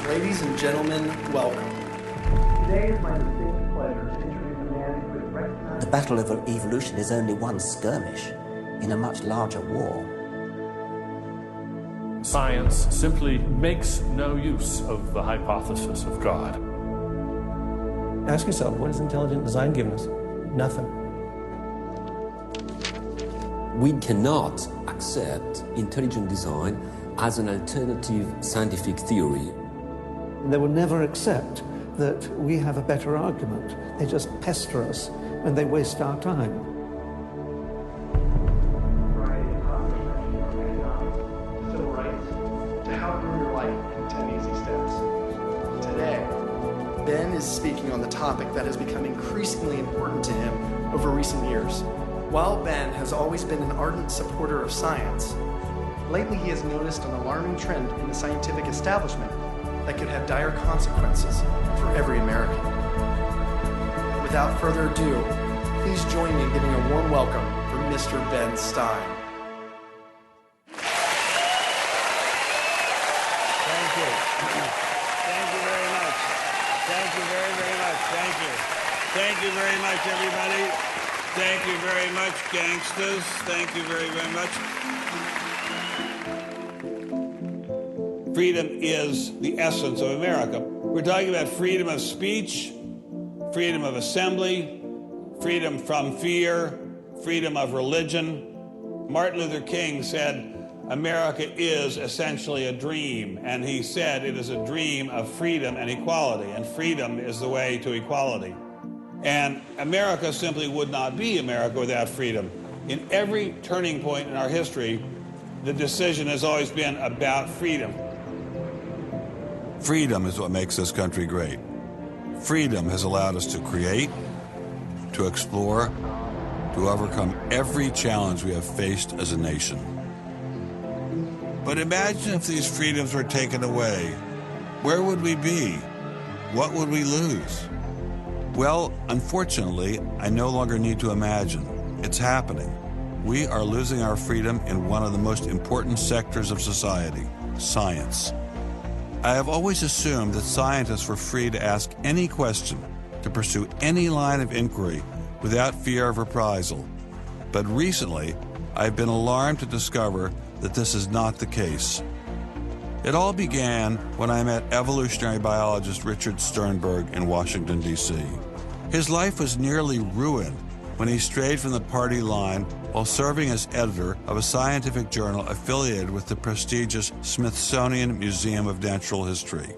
Ladies and gentlemen, welcome. Today is my distinct pleasure to introduce a man who is recognized. The battle of evolution is only one skirmish in a much larger war. Science simply makes no use of the hypothesis of God. Ask yourself, what has intelligent design given us? Nothing. We cannot accept intelligent design as an alternative scientific theory. They will never accept that we have a better argument. They just pester us and they waste our time. Civil rights, to how to ruin your life in 10 easy steps. Today, Ben is speaking on the topic that has become increasingly important to him over recent years. While Ben has always been an ardent supporter of science, lately he has noticed an alarming trend in the scientific establishment that could have dire consequences for every American. Without further ado, please join me in giving a warm welcome for Mr. Ben Stein. Thank you. Thank you very much. Thank you very, very much. Thank you. Thank you very much, everybody. Thank you very much, gangsters. Thank you very, very much. Freedom is the essence of America. We're talking about freedom of speech, freedom of assembly, freedom from fear, freedom of religion. Martin Luther King said, America is essentially a dream, and he said it is a dream of freedom and equality, and freedom is the way to equality. And America simply would not be America without freedom. In every turning point in our history, the decision has always been about freedom. Freedom is what makes this country great. Freedom has allowed us to create, to explore, to overcome every challenge we have faced as a nation. But imagine if these freedoms were taken away. Where would we be? What would we lose? Well, unfortunately, I no longer need to imagine. It's happening. We are losing our freedom in one of the most important sectors of society, science. I have always assumed that scientists were free to ask any question, to pursue any line of inquiry without fear of reprisal. But recently, I've been alarmed to discover that this is not the case. It all began when I met evolutionary biologist Richard Sternberg in Washington, D.C. His life was nearly ruined when he strayed from the party line while serving as editor of a scientific journal affiliated with the prestigious Smithsonian Museum of Natural History.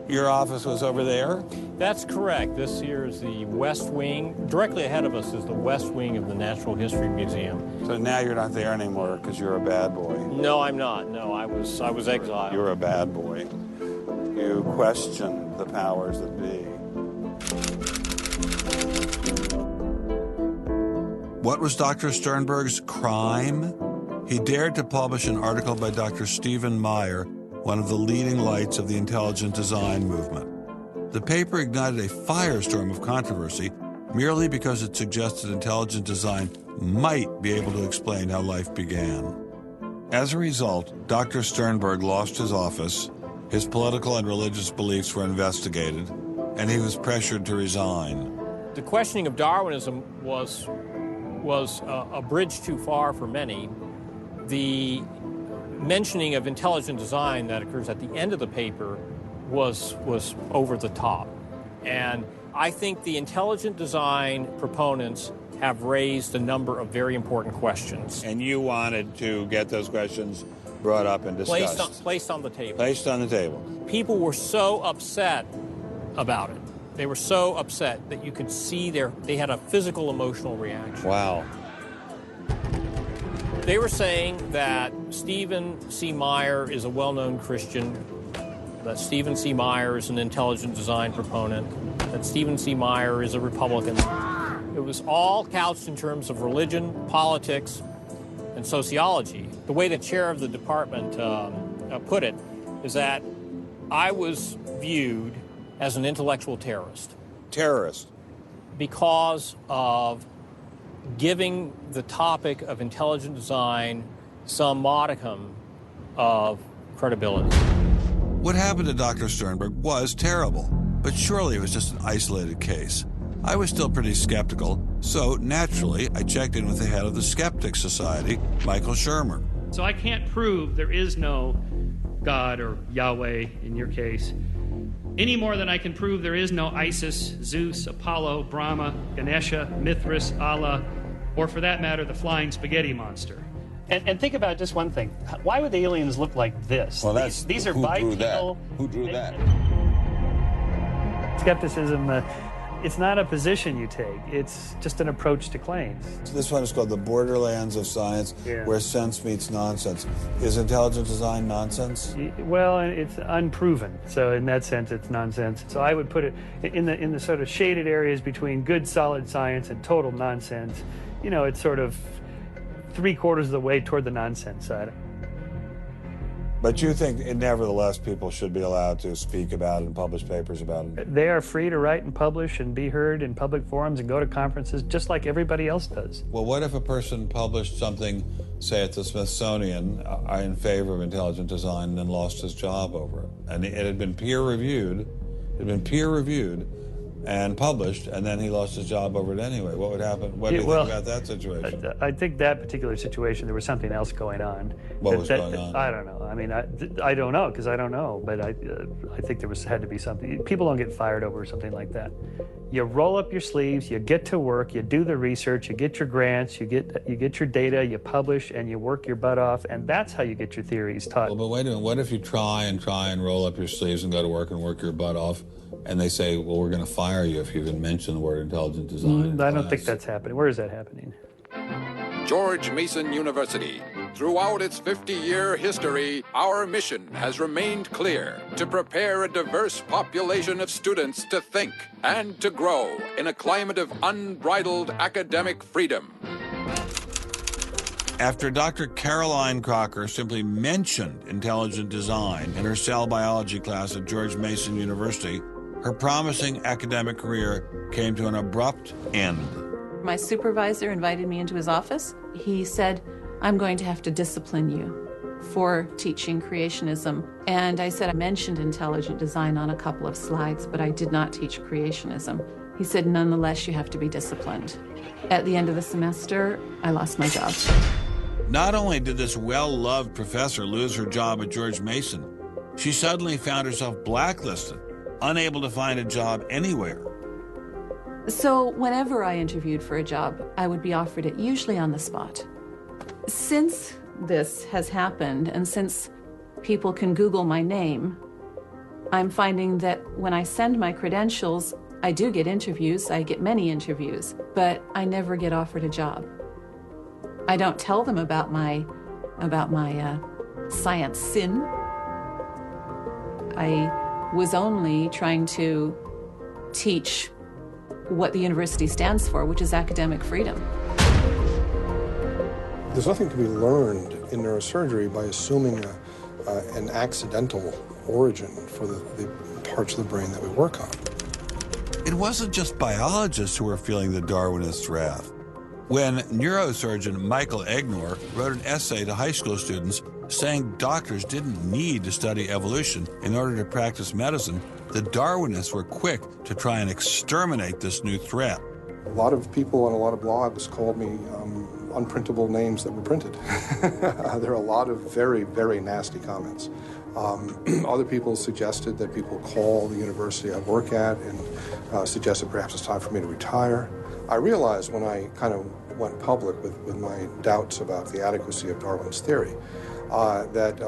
Your office was over there? That's correct. This here is the West Wing. Directly ahead of us is the West Wing of the Natural History Museum. So now you're not there anymore because you're a bad boy. No, I'm not. No, I was exiled. You're a bad boy. You question the powers that be. What was Dr. Sternberg's crime? He dared to publish an article by Dr. Stephen Meyer, one of the leading lights of the intelligent design movement. The paper ignited a firestorm of controversy merely because it suggested intelligent design might be able to explain how life began. As a result, Dr. Sternberg lost his office, his political and religious beliefs were investigated, and he was pressured to resign. The questioning of Darwinism was a bridge too far for many. The mentioning of intelligent design that occurs at the end of the paper was over the top. And I think the intelligent design proponents have raised a number of very important questions. And you wanted to get those questions brought up and discussed. Placed on the table. Placed on the table. People were so upset about it. They were so upset that you could see they had a physical, emotional reaction. Wow. They were saying that Stephen C. Meyer is a well-known Christian, that Stephen C. Meyer is an intelligent design proponent, that Stephen C. Meyer is a Republican. It was all couched in terms of religion, politics, and sociology. The way the chair of the department put it is that I was viewed as an intellectual terrorist. Terrorist. Because of giving the topic of intelligent design some modicum of credibility. What happened to Dr. Sternberg was terrible, but surely it was just an isolated case. I was still pretty skeptical, so naturally I checked in with the head of the Skeptics Society, Michael Shermer. So I can't prove there is no God or Yahweh in your case, any more than I can prove there is no Isis, Zeus, Apollo, Brahma, Ganesha, Mithras, Allah, or for that matter, the flying spaghetti monster. And think about just one thing. Why would the aliens look like this? Well, these are bipedal. Who drew that? Skepticism, it's not a position you take. It's just an approach to claims. This one is called the borderlands of science, where sense meets nonsense. Is intelligent design nonsense? Well, it's unproven. So in that sense, it's nonsense. So I would put it in the sort of shaded areas between good, solid science and total nonsense. You know, it's sort of 3/4 of the way toward the nonsense side. But you think, nevertheless, people should be allowed to speak about it and publish papers about it? They are free to write and publish and be heard in public forums and go to conferences just like everybody else does. Well, what if a person published something, say at the Smithsonian, in favor of intelligent design and then lost his job over it? And it had been peer-reviewed, and published, and then he lost his job over it anyway. What would happen? What do you think about that situation? I think that particular situation, there was something else going on. What was going on? I don't know. I mean, I don't know, because I don't know, but I think there had to be something. People don't get fired over something like that. You roll up your sleeves, you get to work, you do the research, you get your grants, you get your data, you publish, and you work your butt off, and that's how you get your theories taught. Well, but wait a minute. What if you try and roll up your sleeves and go to work and work your butt off, and they say, well, we're going to fire you if you even mention the word intelligent design? I don't think that's happening. Where is that happening? George Mason University. Throughout its 50-year history, our mission has remained clear: to prepare a diverse population of students to think and to grow in a climate of unbridled academic freedom. After Dr. Caroline Crocker simply mentioned intelligent design in her cell biology class at George Mason University, her promising academic career came to an abrupt end. My supervisor invited me into his office. He said, "I'm going to have to discipline you for teaching creationism." And I said, I mentioned intelligent design on a couple of slides, but I did not teach creationism. He said, "Nonetheless, you have to be disciplined." At the end of the semester, I lost my job. Not only did this well-loved professor lose her job at George Mason, she suddenly found herself blacklisted, unable to find a job anywhere. So whenever I interviewed for a job, I would be offered it, usually on the spot. Since this has happened, and since people can Google my name, I'm finding that when I send my credentials, I do get interviews. I get many interviews, but I never get offered a job. I don't tell them about my science sin. I was only trying to teach what the university stands for, which is academic freedom. There's nothing to be learned in neurosurgery by assuming an accidental origin for the parts of the brain that we work on. It wasn't just biologists who were feeling the Darwinist wrath. When neurosurgeon Michael Egnor wrote an essay to high school students saying doctors didn't need to study evolution in order to practice medicine, the Darwinists were quick to try and exterminate this new threat. A lot of people on a lot of blogs called me unprintable names that were printed. There are a lot of very, very nasty comments. Other people suggested that people call the university I work at and suggested perhaps it's time for me to retire. I realized when I kind of went public with my doubts about the adequacy of Darwin's theory, that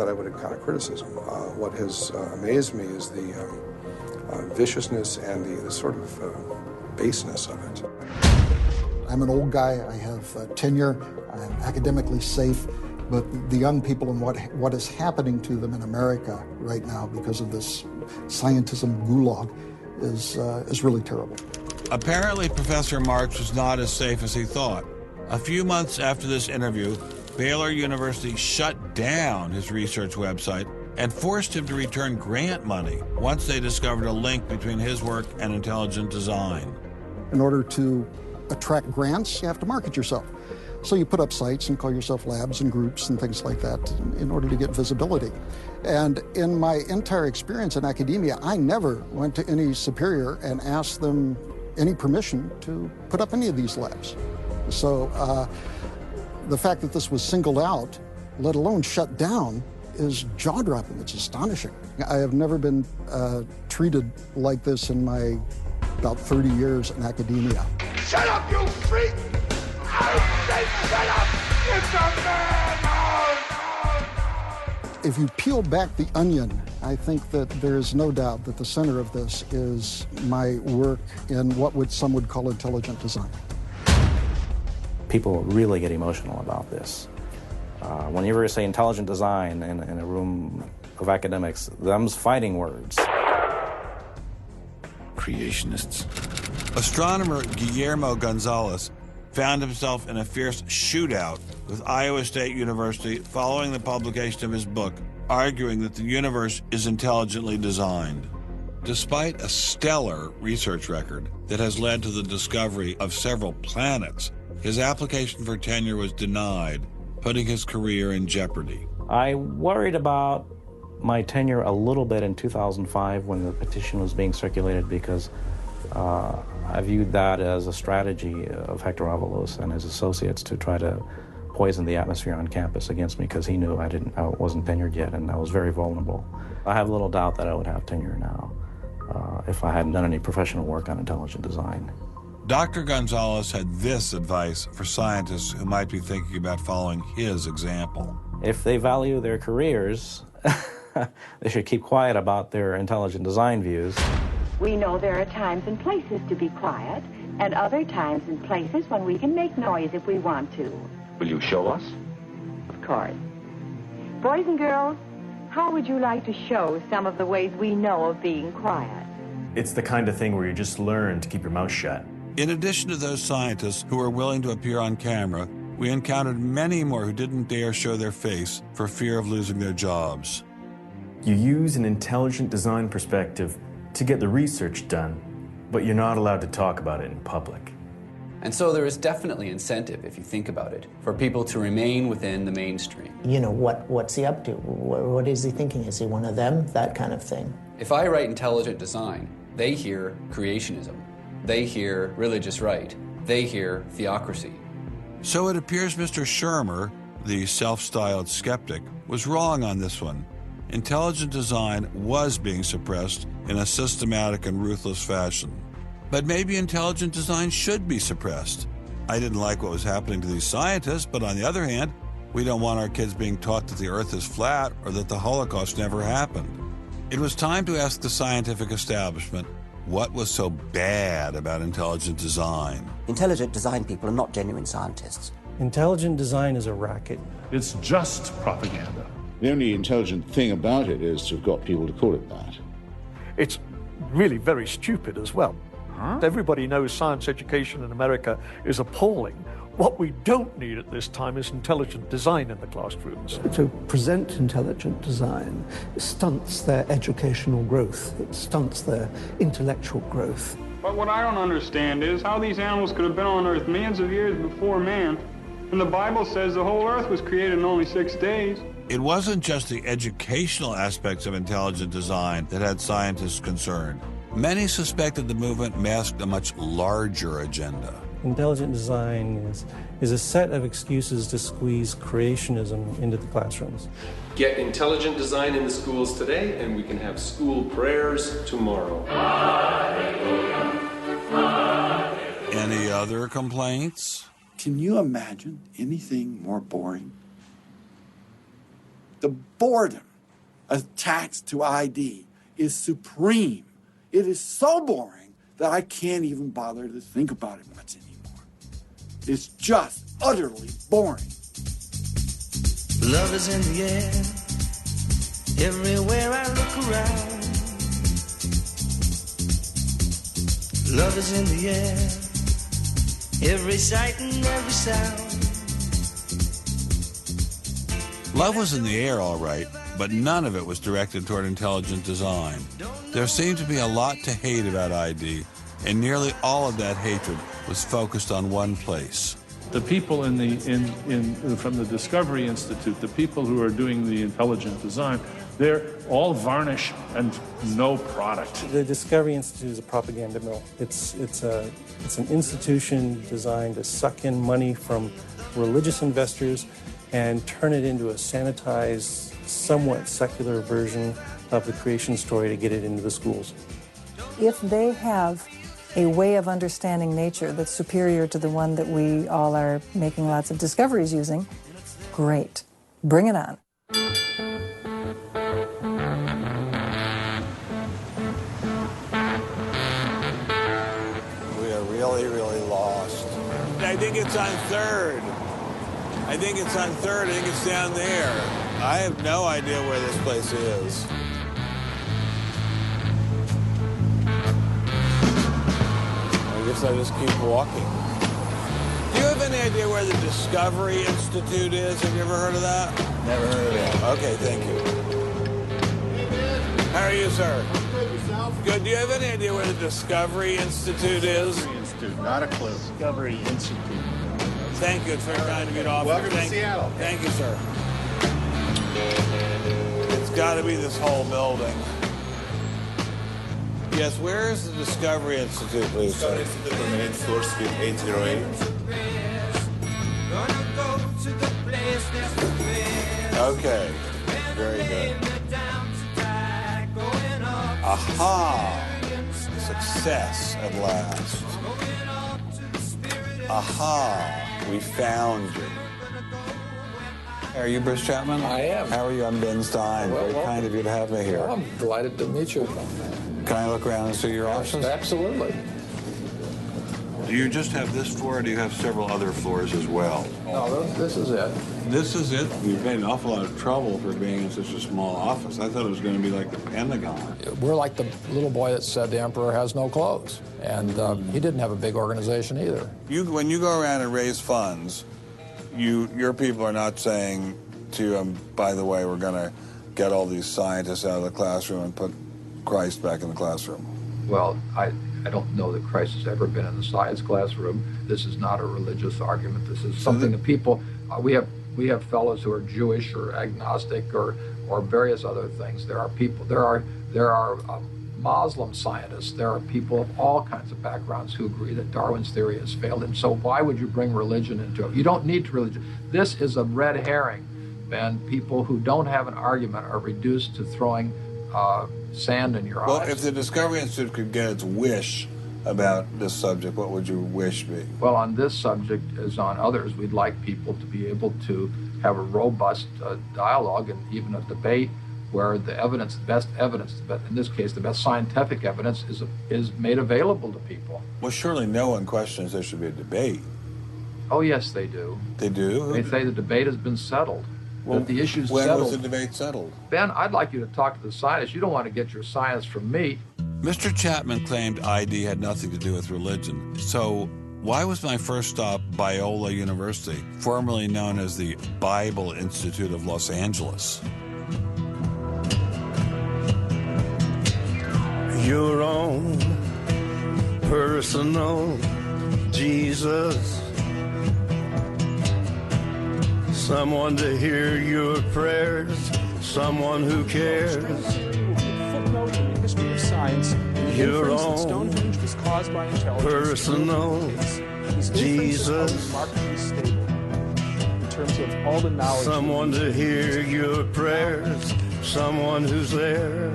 I would encounter criticism. What has amazed me is the viciousness and the sort of baseness of it. I'm an old guy. I have tenure. I'm academically safe. But the young people and what is happening to them in America right now because of this scientism gulag is really terrible. Apparently, Professor Marks was not as safe as he thought. A few months after this interview, Baylor University shut down his research website and forced him to return grant money once they discovered a link between his work and intelligent design. In order to attract grants, you have to market yourself. So you put up sites and call yourself labs and groups and things like that in order to get visibility. And in my entire experience in academia, I never went to any superior and asked them any permission to put up any of these labs. So the fact that this was singled out, let alone shut down, is jaw-dropping. It's astonishing. I have never been treated like this in my about 30 years in academia. Shut up, you freak! I said shut up! It's a man! If you peel back the onion, I think that there is no doubt that the center of this is my work in what some would call intelligent design. People really get emotional about this. Whenever you say intelligent design in a room of academics, them's fighting words. Creationists. Astronomer Guillermo Gonzalez found himself in a fierce shootout with Iowa State University following the publication of his book, arguing that the universe is intelligently designed. Despite a stellar research record that has led to the discovery of several planets, his application for tenure was denied, putting his career in jeopardy. I worried about my tenure a little bit in 2005 when the petition was being circulated because I viewed that as a strategy of Hector Avalos and his associates to try to poison the atmosphere on campus against me because he knew I wasn't tenured yet and I was very vulnerable. I have little doubt that I would have tenure now if I hadn't done any professional work on intelligent design. Dr. Gonzalez had this advice for scientists who might be thinking about following his example. If they value their careers, they should keep quiet about their intelligent design views. We know there are times and places to be quiet, and other times and places when we can make noise if we want to. Will you show us? Of course. Boys and girls, how would you like to show some of the ways we know of being quiet? It's the kind of thing where you just learn to keep your mouth shut. In addition to those scientists who were willing to appear on camera, we encountered many more who didn't dare show their face for fear of losing their jobs. You use an intelligent design perspective to get the research done, but you're not allowed to talk about it in public. And so there is definitely incentive, if you think about it, for people to remain within the mainstream. You know, what's he up to? What is he thinking? Is he one of them? That kind of thing. If I write intelligent design, they hear creationism. They hear religious right. They hear theocracy. So it appears Mr. Shermer, the self-styled skeptic, was wrong on this one. Intelligent design was being suppressed in a systematic and ruthless fashion. But maybe intelligent design should be suppressed. I didn't like what was happening to these scientists, but on the other hand, we don't want our kids being taught that the Earth is flat or that the Holocaust never happened. It was time to ask the scientific establishment what was so bad about intelligent design. Intelligent design people are not genuine scientists. Intelligent design is a racket. It's just propaganda. The only intelligent thing about it is to have got people to call it that. It's really very stupid as well. Everybody knows science education in America is appalling. What we don't need at this time is intelligent design in the classrooms. To present intelligent design stunts their educational growth. It stunts their intellectual growth. But what I don't understand is how these animals could have been on Earth millions of years before man. And the Bible says the whole Earth was created in only 6 days. It wasn't just the educational aspects of intelligent design that had scientists concerned. Many suspected the movement masked a much larger agenda. Intelligent design is a set of excuses to squeeze creationism into the classrooms. Get intelligent design in the schools today, and we can have school prayers tomorrow. Any other complaints? Can you imagine anything more boring? The boredom attached to ID is supreme. It is so boring that I can't even bother to think about it much anymore. It's just utterly boring. Love is in the air, everywhere I look around. Love is in the air, every sight and every sound. Love was in the air, all right, but none of it was directed toward intelligent design. There seemed to be a lot to hate about ID, and nearly all of that hatred was focused on one place. The people from the Discovery Institute, the people who are doing the intelligent design, they're all varnish and no product. The Discovery Institute is a propaganda mill. It's an institution designed to suck in money from religious investors and turn it into a sanitized, somewhat secular version of the creation story to get it into the schools. If they have a way of understanding nature that's superior to the one that we all are making lots of discoveries using, great. Bring it on. We are really, really lost. I think it's on 3rd. I think it's on 3rd. I think it's down there. I have no idea where this place is. I guess I just keep walking. Do you have any idea where the Discovery Institute is? Have you ever heard of that? Never heard of it. Okay, thank you. How are you, sir? Good, yourself? Good. Do you have any idea where the Discovery Institute is? Discovery Institute, not a clue. Discovery Institute. Thank you. It's very kind of you to offer. Welcome to Seattle. Thank you, sir. It's got to be this whole building. Yes, where is the Discovery Institute, please? Discovery Institute on the 8th floor, suite 808. Okay, very good. Aha! Success at last. Aha! We found you. Are you Bruce Chapman? I am. How are you? I'm Ben Stein. Well, very kind of you to have me here. Well, I'm delighted to meet you. Can I look around and see your office? Absolutely. Do you just have this floor, or do you have several other floors as well? No, this is it. This is it? You've made an awful lot of trouble for being in such a small office. I thought it was going to be like the Pentagon. We're like the little boy that said the emperor has no clothes. And he didn't have a big organization either. When you go around and raise funds, your people are not saying to you, by the way, we're going to get all these scientists out of the classroom and put Christ back in the classroom. Well, I don't know that Christ has ever been in the science classroom. This is not a religious argument. This is something that people, we have fellows who are Jewish or agnostic or various other things. There are people, there are Muslim scientists. There are people of all kinds of backgrounds who agree that Darwin's theory has failed. And so why would you bring religion into it? You don't need religion. This is a red herring, Ben. People who don't have an argument are reduced to throwing sand in your eyes. Well, if the Discovery Institute could get its wish about this subject, what would your wish be? Well, on this subject, as on others, we'd like people to be able to have a robust dialogue and even a debate where the evidence, the best evidence, in this case, the best scientific evidence is made available to people. Well, surely no one questions there should be a debate. Oh, yes, they do. They do? They say the debate has been settled. Well, that the issue's when settled. was the debate settled? Ben, I'd like you to talk to the scientists. You don't want to get your science from me. Mr. Chapman claimed ID had nothing to do with religion. So why was my first stop Biola University, formerly known as the Bible Institute of Los Angeles? Your own personal Jesus. Someone to hear your prayers, someone who cares. Footnote in the history of science, the inference that Stonehenge was caused by intelligence. Personal Jesus. Remarkably stable in terms of all the knowledge. Someone to hear your prayers, someone who's there.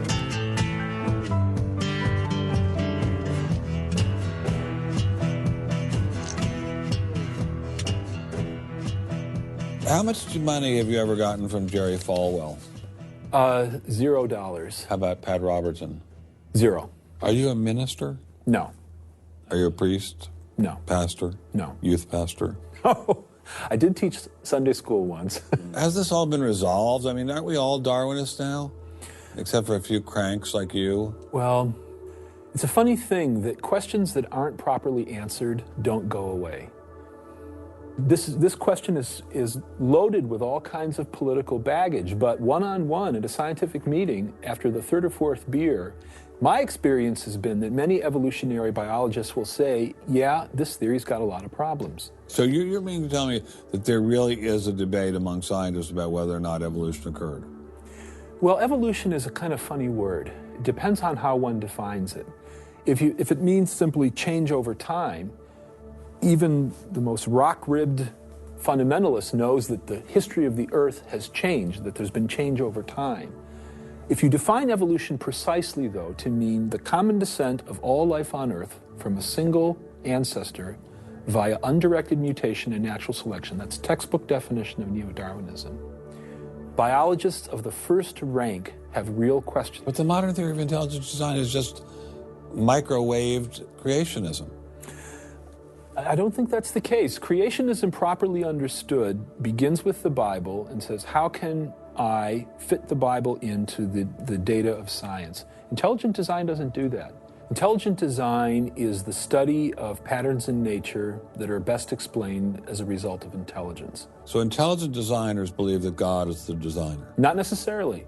How much money have you ever gotten from Jerry Falwell? $0. How about Pat Robertson? 0. Are you a minister? No. Are you a priest? No. Pastor? No. Youth pastor? Oh, I did teach Sunday school once. Has this all been resolved? I mean, aren't we all Darwinists now? Except for a few cranks like you? Well, it's a funny thing that questions that aren't properly answered don't go away. This question is loaded with all kinds of political baggage, but one-on-one at a scientific meeting after the third or fourth beer, my experience has been that many evolutionary biologists will say, yeah, this theory's got a lot of problems. So you mean to tell me that there really is a debate among scientists about whether or not evolution occurred? Well, evolution is a kind of funny word. It depends on how one defines it. If it means simply change over time, even the most rock-ribbed fundamentalist knows that the history of the Earth has changed, that there's been change over time. If you define evolution precisely, though, to mean the common descent of all life on Earth from a single ancestor via undirected mutation and natural selection, that's textbook definition of neo-Darwinism. Biologists of the first rank have real questions. But the modern theory of intelligent design is just microwaved creationism. I don't think that's the case. Creationism, properly understood, begins with the Bible and says, how can I fit the Bible into the data of science? Intelligent design doesn't do that. Intelligent design is the study of patterns in nature that are best explained as a result of intelligence. So intelligent designers believe that God is the designer? Not necessarily.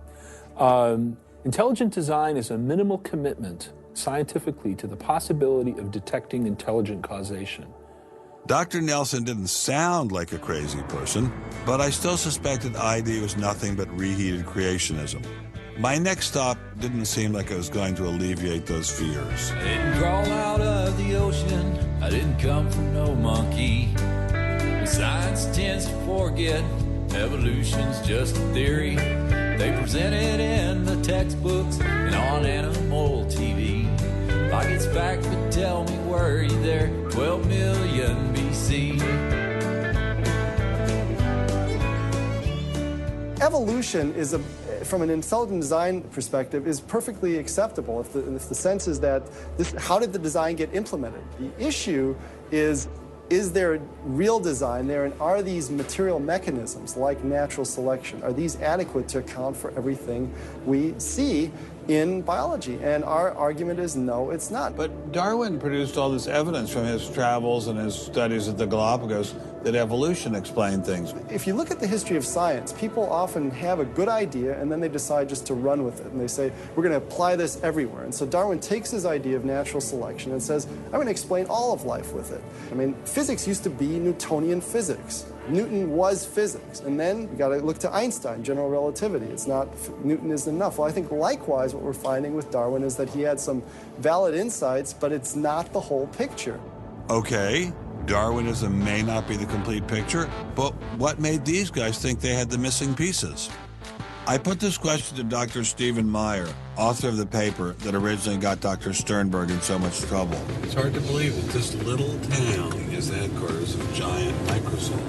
Intelligent design is a minimal commitment scientifically to the possibility of detecting intelligent causation. Dr. Nelson didn't sound like a crazy person, but I still suspected ID was nothing but reheated creationism. My next stop didn't seem like it was going to alleviate those fears. I didn't crawl out of the ocean, I didn't come from no monkey. But science tends to forget evolution's just a theory. They present it in the textbooks and on animal TV. Like it's fact, but tell me, were you there 12 million BC? Evolution is from an intelligent design perspective, is perfectly acceptable if the sense is that how did the design get implemented? The issue is there real design there, and are these material mechanisms like natural selection, are these adequate to account for everything we see in biology? And our argument is no, it's not. But Darwin produced all this evidence from his travels and his studies at the Galapagos that evolution explained things. If you look at the history of science, people often have a good idea and then they decide just to run with it. And they say, we're going to apply this everywhere. And so Darwin takes his idea of natural selection and says, I'm going to explain all of life with it. I mean, physics used to be Newtonian physics. Newton was physics. And then we got to look to Einstein, general relativity. It's not, Newton isn't enough. Well, I think likewise what we're finding with Darwin is that he had some valid insights, but it's not the whole picture. Okay, Darwinism may not be the complete picture, but what made these guys think they had the missing pieces? I put this question to Dr. Stephen Meyer, author of the paper that originally got Dr. Sternberg in so much trouble. It's hard to believe that this little town is the headquarters of giant Microsoft,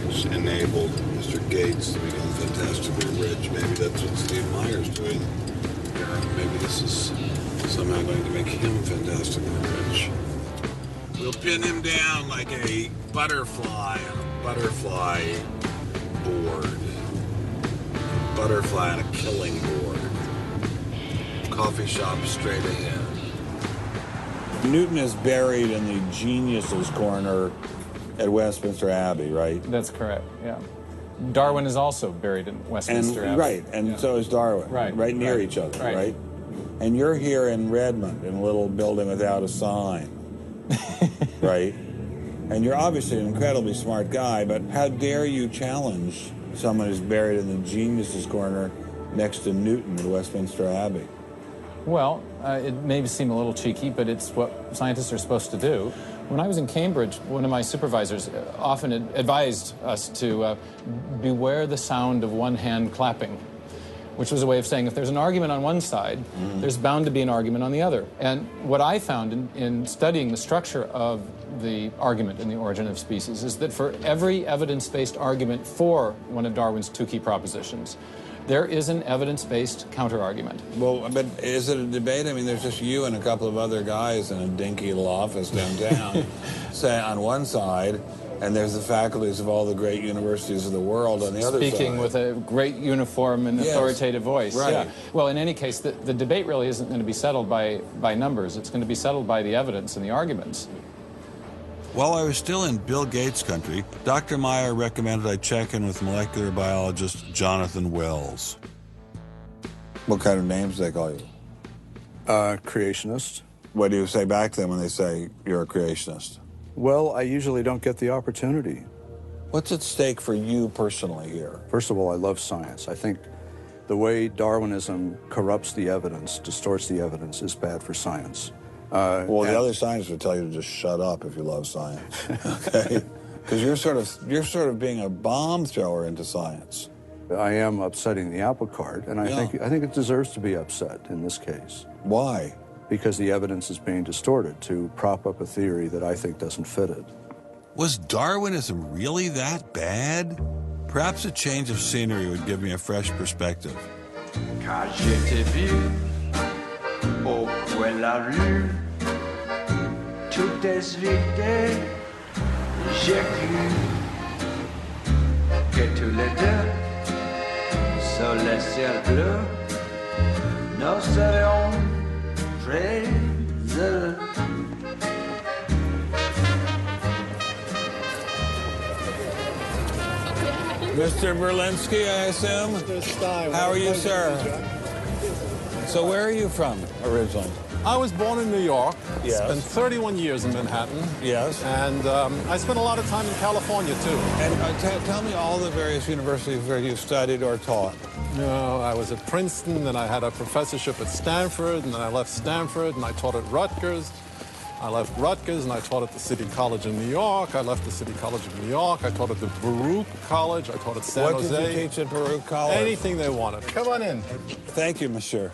which enabled Mr. Gates to become fantastically rich. Maybe that's what Steve Meyer's doing here. Maybe this is somehow going to make him fantastically rich. We'll pin him down like a butterfly on a butterfly board. Butterfly on a killing board. Coffee shop straight ahead. Newton is buried in the geniuses corner at Westminster Abbey, right? That's correct, yeah. Darwin is also buried in Westminster Abbey. Right, and so is Darwin. Right near each other, right? And you're here in Redmond in a little building without a sign, right? And you're obviously an incredibly smart guy, but how dare you challenge someone who's buried in the geniuses corner next to Newton at Westminster Abbey? Well, it may seem a little cheeky, but it's what scientists are supposed to do. When I was in Cambridge, one of my supervisors often advised us to beware the sound of one hand clapping. which was a way of saying if there's an argument on one side, there's bound to be an argument on the other. And what I found in studying the structure of the argument in The Origin of Species is that for every evidence-based argument for one of Darwin's two key propositions, there is an evidence-based counter-argument. Well, but is it a debate? I mean, there's just you and a couple of other guys in a dinky little office downtown, say on one side, and there's the faculties of all the great universities of the world on the other side. Speaking with a great uniform and authoritative voice. Right. Yeah. Well, in any case, the debate really isn't going to be settled by numbers. It's going to be settled by the evidence and the arguments. While I was still in Bill Gates country, Dr. Meyer recommended I check in with molecular biologist Jonathan Wells. What kind of names do they call you? Creationist. What do you say back to them when they say you're a creationist? Well, I usually don't get the opportunity. What's at stake for you personally here? First of all, I love science. I think the way Darwinism corrupts the evidence, distorts the evidence, is bad for science. Well, the other scientists would tell you to just shut up if you love science, okay? Because you're sort of being a bomb thrower into science. I am upsetting the apple cart, and I think it deserves to be upset in this case. Why? Because the evidence is being distorted to prop up a theory that I think doesn't fit it. Was Darwinism really that bad? Perhaps a change of scenery would give me a fresh perspective. Quand je t'ai vu au coin de la rue, tout est vide, j'ai cru que tous les deux, sous le ciel bleu, nous serions très heureux. Mr. Berlinski, I assume? Mr. Stein. How are you, sir? So where are you from originally? I was born in New York. Yes. Spent 31 years in Manhattan. Yes. And I spent a lot of time in California, too. And tell me all the various universities where you studied or taught. No, I was at Princeton, then I had a professorship at Stanford, and then I left Stanford, and I taught at Rutgers. I left Rutgers, and I taught at the City College in New York. I left the City College of New York. I taught at the Baruch College. I taught at San Jose. What did you teach at Baruch College? Anything they wanted. Come on in. Thank you, monsieur.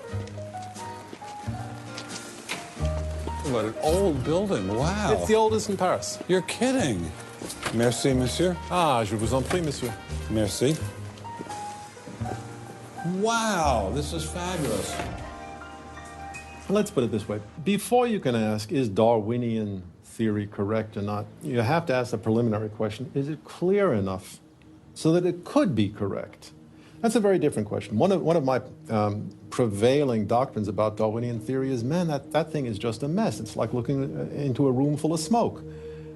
What an old building. Wow. It's the oldest in Paris. You're kidding. Merci, monsieur. Ah, je vous en prie, monsieur. Merci. Wow, this is fabulous. Let's put it this way. Before you can ask, is Darwinian theory correct or not, you have to ask the preliminary question, is it clear enough so that it could be correct? That's a very different question. One of my prevailing doctrines about Darwinian theory is, man, that thing is just a mess. It's like looking into a room full of smoke.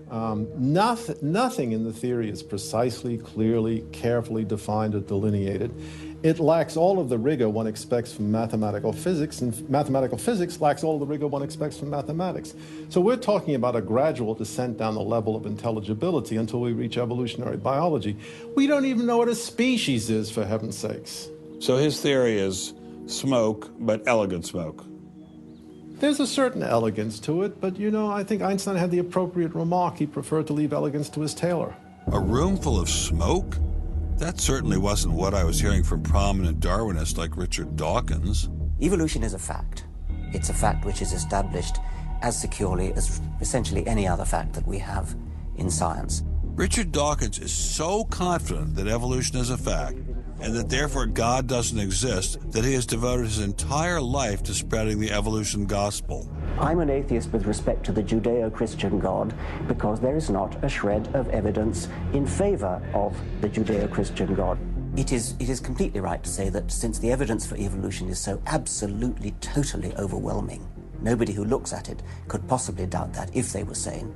Nothing in the theory is precisely, clearly, carefully defined or delineated. It lacks all of the rigor one expects from mathematical physics, and mathematical physics lacks all of the rigor one expects from mathematics. So we're talking about a gradual descent down the level of intelligibility until we reach evolutionary biology. We don't even know what a species is, for heaven's sakes. So his theory is smoke, but elegant smoke. There's a certain elegance to it, but you know, I think Einstein had the appropriate remark. He preferred to leave elegance to his tailor. A room full of smoke? That certainly wasn't what I was hearing from prominent Darwinists like Richard Dawkins. Evolution is a fact. It's a fact which is established as securely as essentially any other fact that we have in science. Richard Dawkins is so confident that evolution is a fact, and that therefore God doesn't exist, that he has devoted his entire life to spreading the evolution gospel. I'm an atheist with respect to the Judeo-Christian God because there is not a shred of evidence in favor of the Judeo-Christian God. It is completely right to say that since the evidence for evolution is so absolutely, totally overwhelming, nobody who looks at it could possibly doubt that if they were sane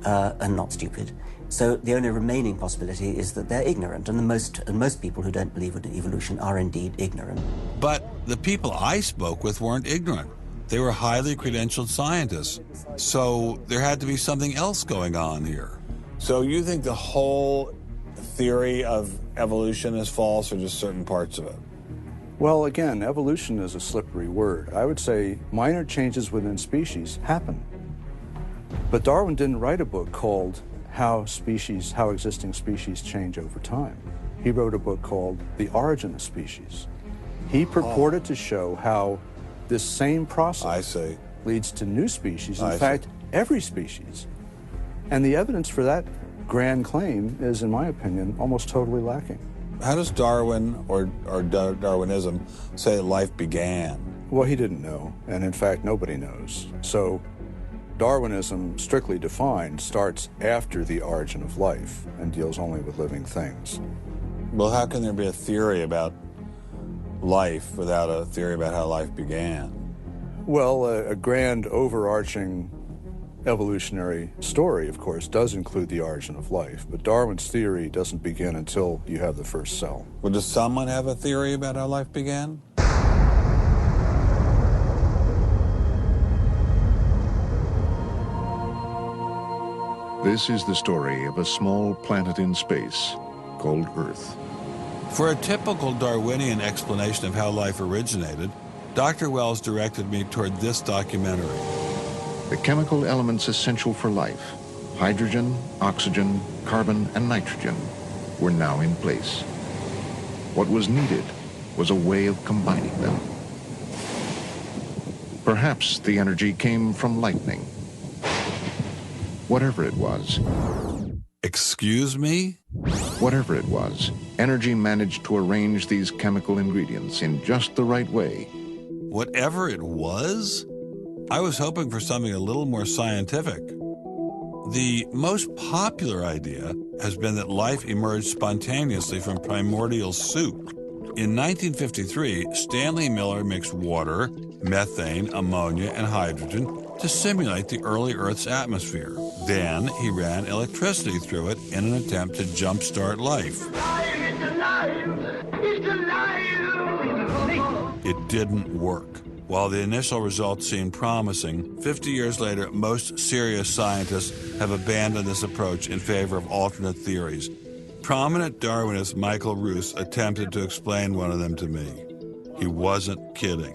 and not stupid. So the only remaining possibility is that they're ignorant, and most people who don't believe in evolution are indeed ignorant. But the people I spoke with weren't ignorant. They were highly credentialed scientists. So there had to be something else going on here. So you think the whole theory of evolution is false, or just certain parts of it? Well, again, evolution is a slippery word. I would say minor changes within species happen. But Darwin didn't write a book called How Existing Species Change Over Time. He wrote a book called The Origin of Species. He purported to show how this same process leads to new species, in fact, every species. And the evidence for that grand claim is, in my opinion, almost totally lacking. How does Darwin or Darwinism say life began? Well, he didn't know, and in fact, nobody knows. So Darwinism, strictly defined, starts after the origin of life and deals only with living things. Well, how can there be a theory about life without a theory about how life began? Well, a grand overarching evolutionary story, of course, does include the origin of life, but Darwin's theory doesn't begin until you have the first cell. Well, does someone have a theory about how life began? This is the story of a small planet in space called Earth. For a typical Darwinian explanation of how life originated, Dr. Wells directed me toward this documentary. The chemical elements essential for life, hydrogen, oxygen, carbon, and nitrogen, were now in place. What was needed was a way of combining them. Perhaps the energy came from lightning. Whatever it was. Excuse me? Whatever it was, energy managed to arrange these chemical ingredients in just the right way. Whatever it was? I was hoping for something a little more scientific. The most popular idea has been that life emerged spontaneously from primordial soup. In 1953, Stanley Miller mixed water, methane, ammonia, and hydrogen to simulate the early Earth's atmosphere. Then he ran electricity through it in an attempt to jumpstart life. It's alive! It's alive! It didn't work. While the initial results seemed promising, 50 years later, most serious scientists have abandoned this approach in favor of alternate theories. Prominent Darwinist Michael Roos attempted to explain one of them to me. He wasn't kidding.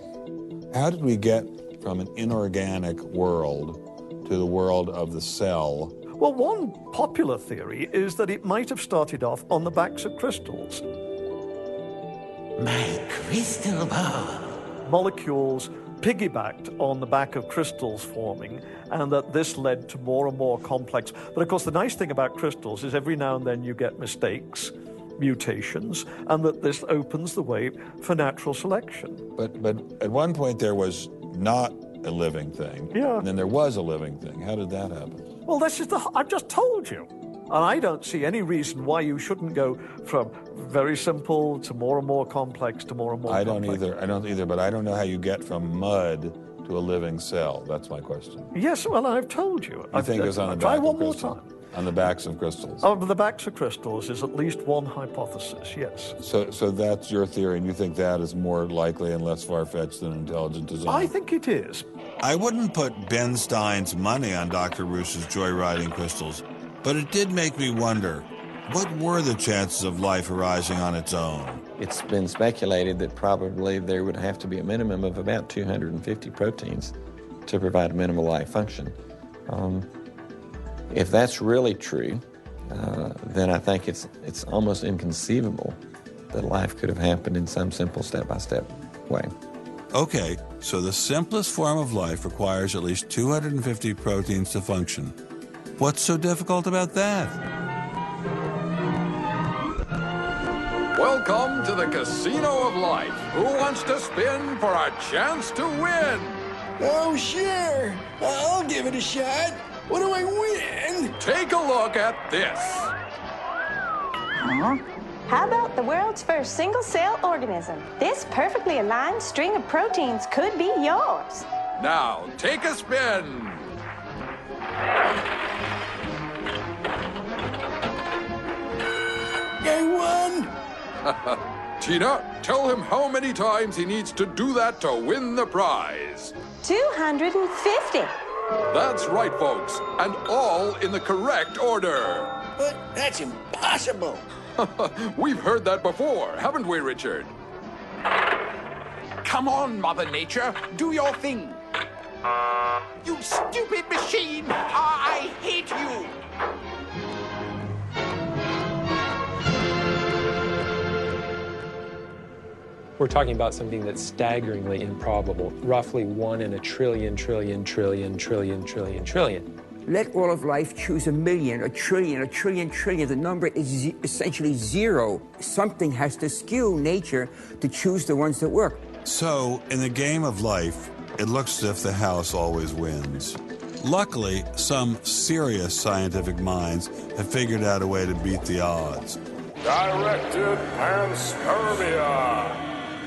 How did we get from an inorganic world to the world of the cell? Well, one popular theory is that it might have started off on the backs of crystals. My crystal ball. Molecules piggybacked on the back of crystals forming, and that this led to more and more complex. But of course, the nice thing about crystals is every now and then you get mistakes, mutations, and that this opens the way for natural selection. But at one point there was not a living thing, yeah, and then there was a living thing. How did that happen? Well, that's just I've just told you. And I don't see any reason why you shouldn't go from very simple to more and more complex to more and more complex. I don't either, but I don't know how you get from mud to a living cell. That's my question. Yes, well, I've told you. I think it's on the back of crystals. On the backs of crystals. On the backs of crystals is at least one hypothesis, yes. So that's your theory, and you think that is more likely and less far-fetched than intelligent design? I think it is. I wouldn't put Ben Stein's money on Dr. Roos's joyriding crystals, but it did make me wonder, what were the chances of life arising on its own? It's been speculated that probably there would have to be a minimum of about 250 proteins to provide a minimal life function. If that's really true, then I think it's almost inconceivable that life could have happened in some simple step-by-step way. Okay, so the simplest form of life requires at least 250 proteins to function. What's so difficult about that? Welcome to the Casino of Life. Who wants to spin for a chance to win? Oh, sure. I'll give it a shot. What do I win? Take a look at this. Huh? How about the world's first single-cell organism? This perfectly aligned string of proteins could be yours. Now, take a spin. I won! Tina, tell him how many times he needs to do that to win the prize. 250. That's right, folks, and all in the correct order. But that's impossible. We've heard that before, haven't we, Richard? Come on, Mother Nature, do your thing. You stupid machine! I hate you! we're talking about something that's staggeringly improbable, roughly 1 in a trillion, trillion, trillion, trillion, trillion, trillion. Let all of life choose a million, a trillion, trillion. The number is essentially zero. Something has to skew nature to choose the ones that work. So, in the game of life, it looks as if the house always wins. Luckily, some serious scientific minds have figured out a way to beat the odds. Directed panspermia.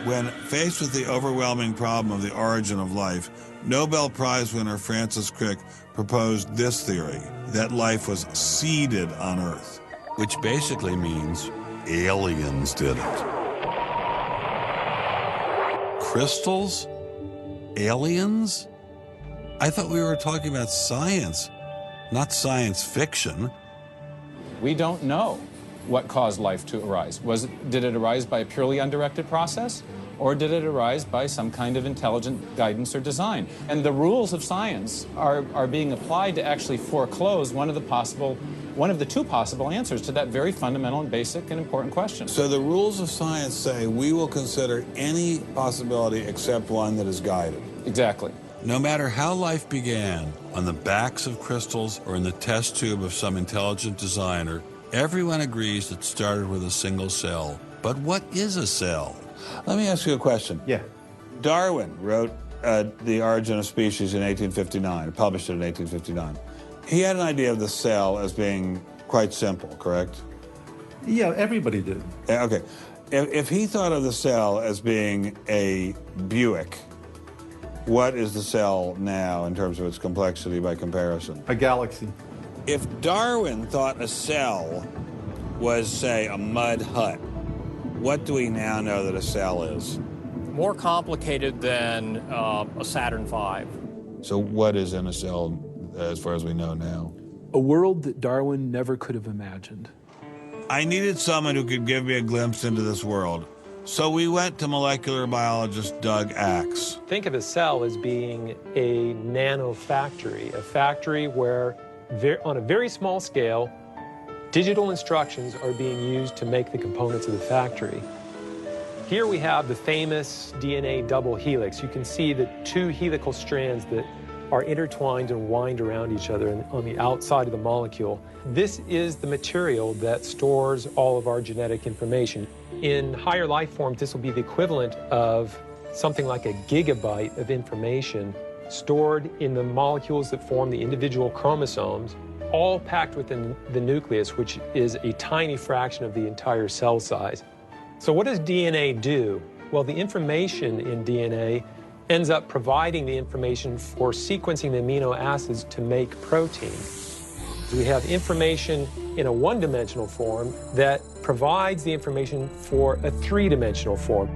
When faced with the overwhelming problem of the origin of life, Nobel Prize winner Francis Crick proposed this theory, that life was seeded on Earth, which basically means aliens did it. Crystals? Aliens? I thought we were talking about science, not science fiction. We don't know what caused life to arise. Did it arise by a purely undirected process? Or did it arise by some kind of intelligent guidance or design? And the rules of science are being applied to actually foreclose one of the two possible answers to that very fundamental and basic and important question. So the rules of science say we will consider any possibility except one that is guided. Exactly. No matter how life began, on the backs of crystals or in the test tube of some intelligent designer, everyone agrees it started with a single cell. But what is a cell? Let me ask you a question. Yeah. Darwin wrote The Origin of Species in 1859, published it in 1859. He had an idea of the cell as being quite simple, correct? Yeah, everybody did. Okay. If he thought of the cell as being a Buick, what is the cell now in terms of its complexity by comparison? A galaxy. If Darwin thought a cell was, say, a mud hut, what do we now know that a cell is? More complicated than a Saturn V. So what is in a cell as far as we know now? A world that Darwin never could have imagined. I needed someone who could give me a glimpse into this world. So we went to molecular biologist Doug Axe. Think of a cell as being a nanofactory, a factory where, on a very small scale, digital instructions are being used to make the components of the factory. Here we have the famous DNA double helix. You can see the two helical strands that are intertwined and wind around each other on the outside of the molecule. This is the material that stores all of our genetic information. In higher life forms, this will be the equivalent of something like a gigabyte of information stored in the molecules that form the individual chromosomes, all packed within the nucleus, which is a tiny fraction of the entire cell size. So what does DNA do? Well, the information in DNA ends up providing the information for sequencing the amino acids to make protein. We have information in a one-dimensional form that provides the information for a three-dimensional form.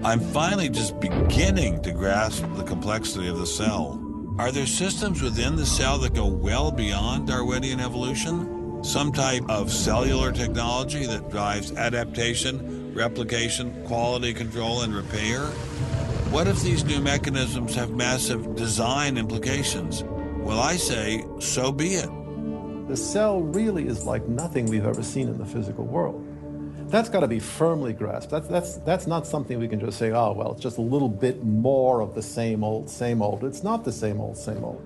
I'm finally just beginning to grasp the complexity of the cell. Are there systems within the cell that go well beyond Darwinian evolution? Some type of cellular technology that drives adaptation, replication, quality control, and repair? What if these new mechanisms have massive design implications? Well, I say, so be it. The cell really is like nothing we've ever seen in the physical world. That's got to be firmly grasped. That's not something we can just say, oh, well, it's just a little bit more of the same old, same old. It's not the same old, same old.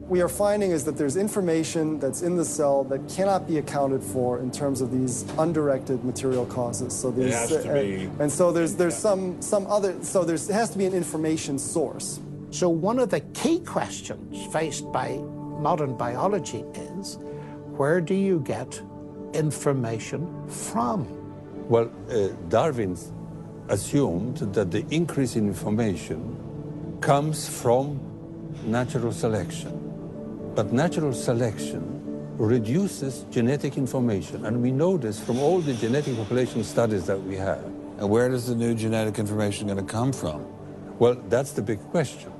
we are finding is that there's information that's in the cell that cannot be accounted for in terms of these undirected material causes. So it has to be. And so there's some other, so it has to be an information source. So one of the key questions faced by modern biology is, where do you get information from? Well, Darwin assumed that the increase in information comes from natural selection. But natural selection reduces genetic information, and we know this from all the genetic population studies that we have. And where does the new genetic information going to come from? Well, that's the big question.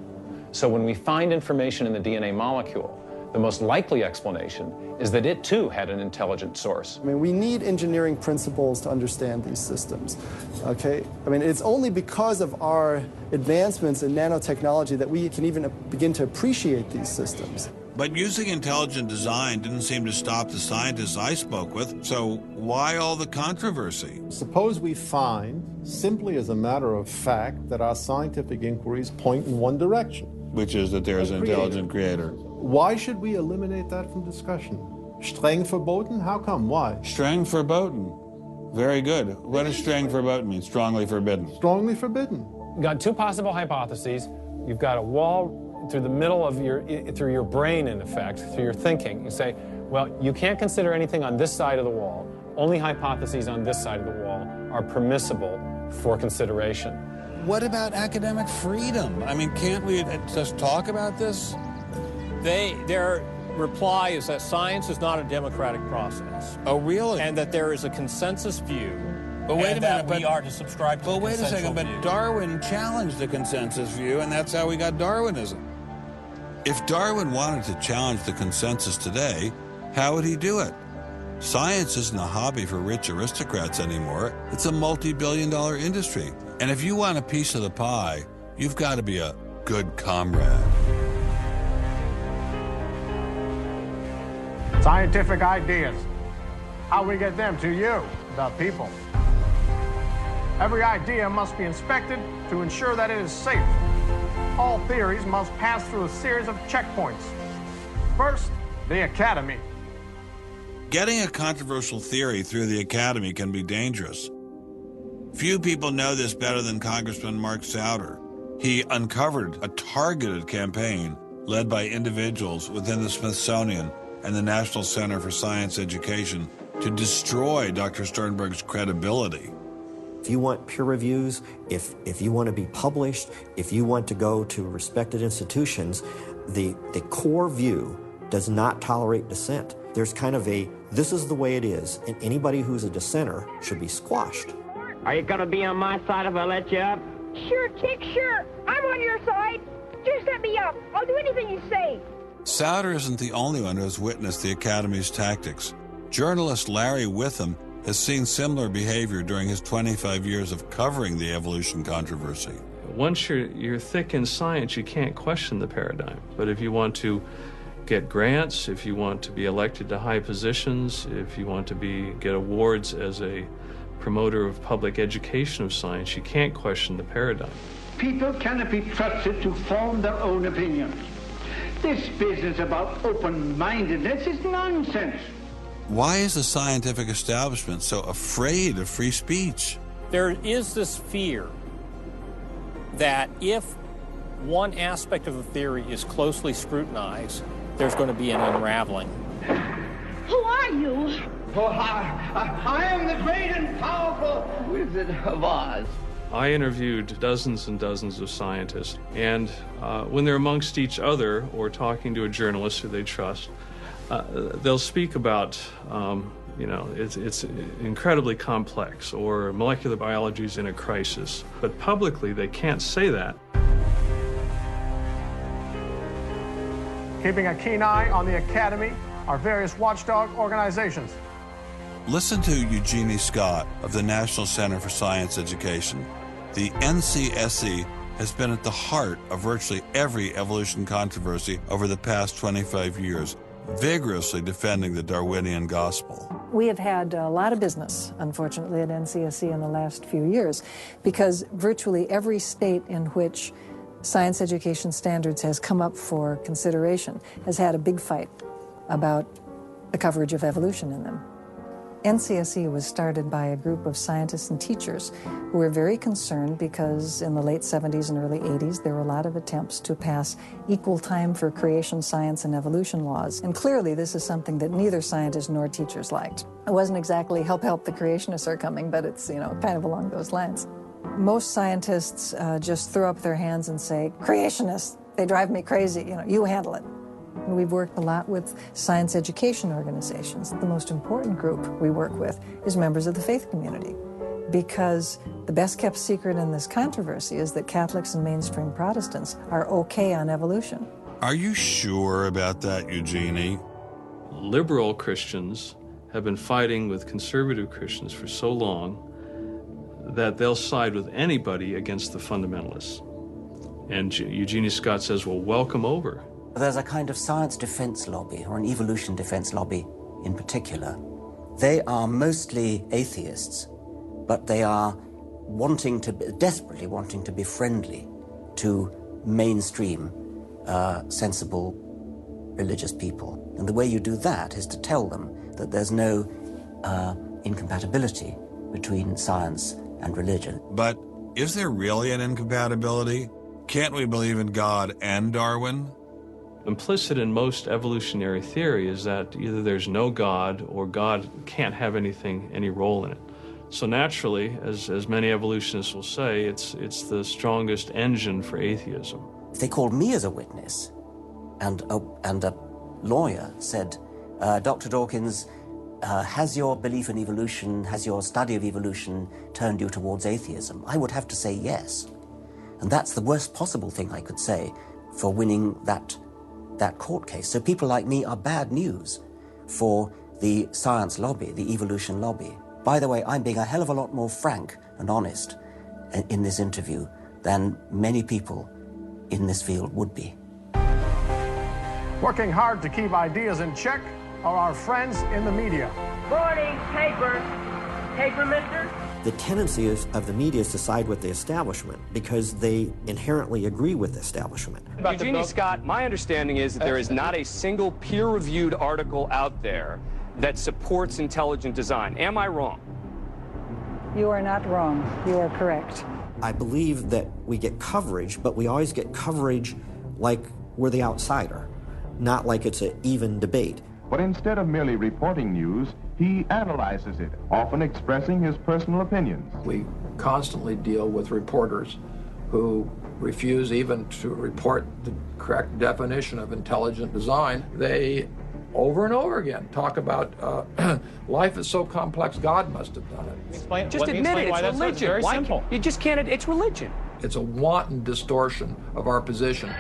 So when we find information in the DNA molecule, the most likely explanation is that it too had an intelligent source. I mean, we need engineering principles to understand these systems, okay? I mean, it's only because of our advancements in nanotechnology that we can even begin to appreciate these systems. But using intelligent design didn't seem to stop the scientists I spoke with, so why all the controversy? Suppose we find, simply as a matter of fact, that our scientific inquiries point in one direction. Which is that there is an intelligent creator. Why should we eliminate that from discussion? Streng verboten? How come? Why? Streng verboten. Very good. What does streng verboten mean? Strongly forbidden. Strongly forbidden. You've got two possible hypotheses. You've got a wall through the middle of through your brain, in effect, through your thinking. You say, well, you can't consider anything on this side of the wall. Only hypotheses on this side of the wall are permissible for consideration. What about academic freedom? I mean, can't we just talk about this? Their reply is that science is not a democratic process. Oh, really? And that there is a consensus view. But wait a minute, we are to subscribe to the wait a second, but view. Darwin challenged the consensus view, and that's how we got Darwinism. If Darwin wanted to challenge the consensus today, how would he do it? Science isn't a hobby for rich aristocrats anymore. It's a multi-billion-dollar industry. And if you want a piece of the pie, you've got to be a good comrade. Scientific ideas. How we get them to you, the people. Every idea must be inspected to ensure that it is safe. All theories must pass through a series of checkpoints. First, the Academy. Getting a controversial theory through the Academy can be dangerous. Few people know this better than Congressman Mark Souder. He uncovered a targeted campaign led by individuals within the Smithsonian and the National Center for Science Education to destroy Dr. Sternberg's credibility. If you want peer reviews, if you want to be published, if you want to go to respected institutions, the core view does not tolerate dissent. There's kind of a, this is the way it is, and anybody who's a dissenter should be squashed. Are you going to be on my side if I let you up? Sure, Chick, sure. I'm on your side. Just let me up. I'll do anything you say. Souder isn't the only one who has witnessed the Academy's tactics. Journalist Larry Witham has seen similar behavior during his 25 years of covering the evolution controversy. Once you're thick in science, you can't question the paradigm. But if you want to get grants, if you want to be elected to high positions, if you want to get awards as a promoter of public education of science, you can't question the paradigm. People cannot be trusted to form their own opinions. This business about open-mindedness is nonsense. Why is the scientific establishment so afraid of free speech? There is this fear that if one aspect of the theory is closely scrutinized, there's going to be an unraveling. Who are you? Oh, I am the great and powerful Wizard of Oz. I interviewed dozens and dozens of scientists, and when they're amongst each other or talking to a journalist who they trust, they'll speak about, it's incredibly complex, or molecular biology is in a crisis. But publicly, they can't say that. Keeping a keen eye on the Academy are various watchdog organizations. Listen to Eugenie Scott of the National Center for Science Education. The NCSE has been at the heart of virtually every evolution controversy over the past 25 years, vigorously defending the Darwinian gospel. We have had a lot of business, unfortunately, at NCSE in the last few years, because virtually every state in which Science Education Standards has come up for consideration, has had a big fight about the coverage of evolution in them. NCSE was started by a group of scientists and teachers who were very concerned because in the late 70s and early 80s there were a lot of attempts to pass equal time for creation science and evolution laws. And clearly this is something that neither scientists nor teachers liked. It wasn't exactly help the creationists are coming, but it's, kind of along those lines. Most scientists just throw up their hands and say, creationists, they drive me crazy, you handle it. We've worked a lot with science education organizations. The most important group we work with is members of the faith community, because the best kept secret in this controversy is that Catholics and mainstream Protestants are okay on evolution. Are you sure about that, Eugenie? Liberal Christians have been fighting with conservative Christians for so long that they'll side with anybody against the fundamentalists. And Eugenie Scott says, well, welcome over. There's a kind of science defense lobby, or an evolution defense lobby in particular. They are mostly atheists, but they are desperately wanting to be friendly to mainstream, sensible religious people. And the way you do that is to tell them that there's no incompatibility between science and religion. But is there really an incompatibility? Can't we believe in God and Darwin? Implicit in most evolutionary theory is that either there's no God or God can't have any role in it. So naturally, as many evolutionists will say, it's the strongest engine for atheism. If they called me as a witness, and a lawyer said, Dr. Dawkins, has your belief in evolution, has your study of evolution turned you towards atheism? I would have to say yes. And that's the worst possible thing I could say for winning that court case. So people like me are bad news for the science lobby, the evolution lobby. By the way, I'm being a hell of a lot more frank and honest in this interview than many people in this field would be. Working hard to keep ideas in check are our friends in the media. Morning, paper. Paper, mister? The tendency of the media is to side with the establishment because they inherently agree with the establishment. Eugenie Scott, my understanding is that there is not a single peer-reviewed article out there that supports intelligent design. Am I wrong? You are not wrong. You are correct. I believe that we get coverage, but we always get coverage like we're the outsider, not like it's an even debate. But instead of merely reporting news, he analyzes it, often expressing his personal opinions. We constantly deal with reporters who refuse even to report the correct definition of intelligent design. They, over and over again, talk about life is so complex, God must have done it. Just admit it, it's religion. Very simple. You just can't, it's religion. It's a wanton distortion of our position.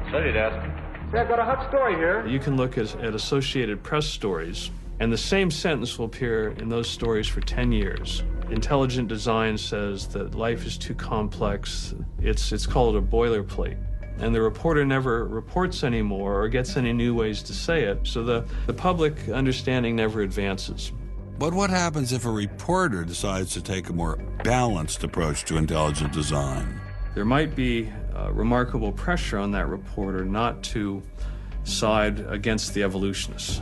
Study desk. I've got a hot story here. You can look at Associated Press stories, and the same sentence will appear in those stories for 10 years. Intelligent design says that life is too complex. It's called a boilerplate. And the reporter never reports anymore or gets any new ways to say it, so the public understanding never advances. But what happens if a reporter decides to take a more balanced approach to intelligent design? There might be remarkable pressure on that reporter not to side against the evolutionists.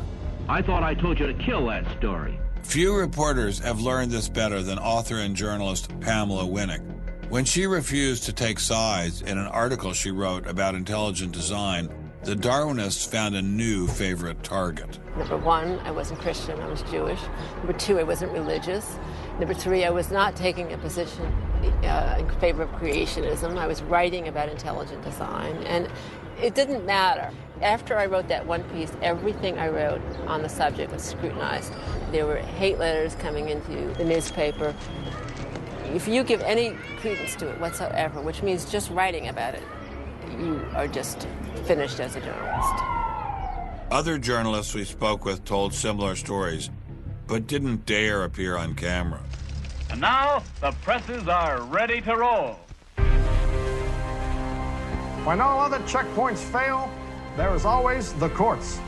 I thought I told you to kill that story. Few reporters have learned this better than author and journalist Pamela Winnick. When she refused to take sides in an article she wrote about intelligent design, the Darwinists found a new favorite target. Number one, I wasn't Christian, I was Jewish. Number two, I wasn't religious. Number three, I was not taking a position in favor of creationism. I was writing about intelligent design, and it didn't matter. After I wrote that one piece, everything I wrote on the subject was scrutinized. There were hate letters coming into the newspaper. If you give any credence to it whatsoever, which means just writing about it, you are just finished as a journalist. Other journalists we spoke with told similar stories, but didn't dare appear on camera. And now, the presses are ready to roll. When all other checkpoints fail, there is always the courts.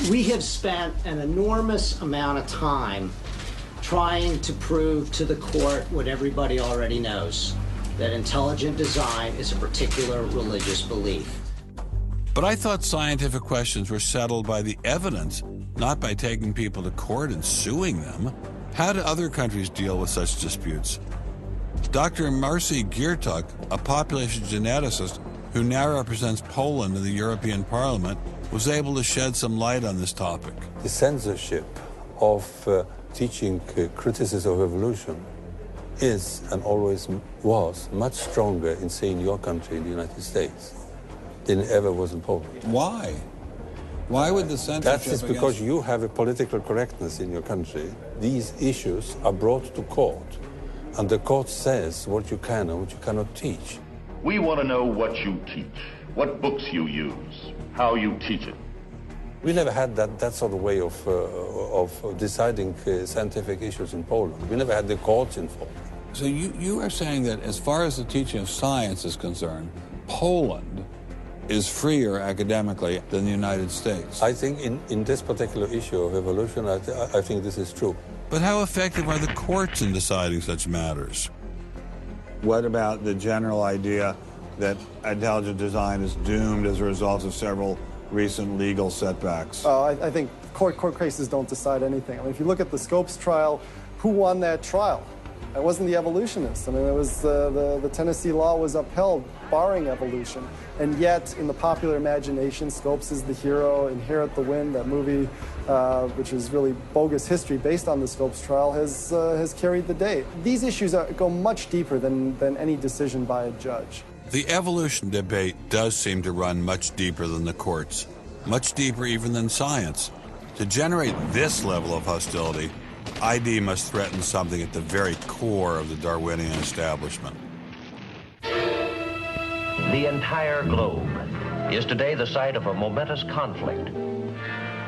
We have spent an enormous amount of time trying to prove to the court what everybody already knows, that intelligent design is a particular religious belief. But I thought scientific questions were settled by the evidence, not by taking people to court and suing them. How do other countries deal with such disputes? Dr. Marcy Giertuk, a population geneticist who now represents Poland in the European Parliament, was able to shed some light on this topic. The censorship of teaching criticism of evolution is and always was much stronger in, say, in your country, in the United States, than it ever was in Poland. Why? Why would the censorship... That is because you have a political correctness in your country. These issues are brought to court, and the court says what you can and what you cannot teach. We want to know what you teach, what books you use, how you teach it. We never had that sort of way of deciding scientific issues in Poland. We never had the courts involved. So you are saying that as far as the teaching of science is concerned, Poland is freer academically than the United States? I think in this particular issue of evolution, I think this is true. But how effective are the courts in deciding such matters? What about the general idea that intelligent design is doomed as a result of several recent legal setbacks? I think court cases don't decide anything. I mean, if you look at the Scopes trial, who won that trial? It wasn't the evolutionists. I mean, it was the Tennessee law was upheld, barring evolution. And yet, in the popular imagination, Scopes is the hero. Inherit the Wind, that movie, which is really bogus history based on the Scopes trial, has carried the day. These issues go much deeper than any decision by a judge. The evolution debate does seem to run much deeper than the courts, much deeper even than science. To generate this level of hostility, ID must threaten something at the very core of the Darwinian establishment. The entire globe is today the site of a momentous conflict.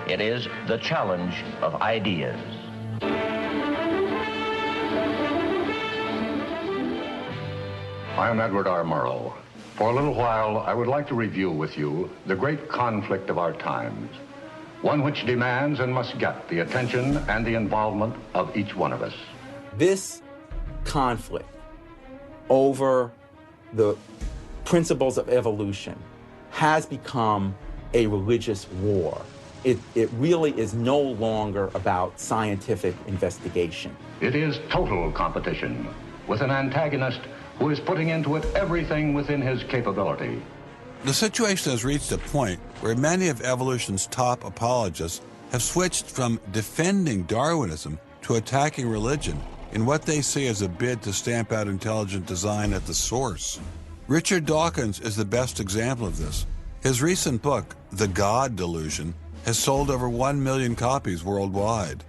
It is the challenge of ideas. I am Edward R. Murrow. For a little while, I would like to review with you the great conflict of our times, one which demands and must get the attention and the involvement of each one of us. This conflict over the principles of evolution has become a religious war. It really is no longer about scientific investigation. It is total competition with an antagonist who is putting into it everything within his capability. The situation has reached a point where many of evolution's top apologists have switched from defending Darwinism to attacking religion in what they see as a bid to stamp out intelligent design at the source. Richard Dawkins is the best example of this. His recent book, The God Delusion, has sold over 1 million copies worldwide.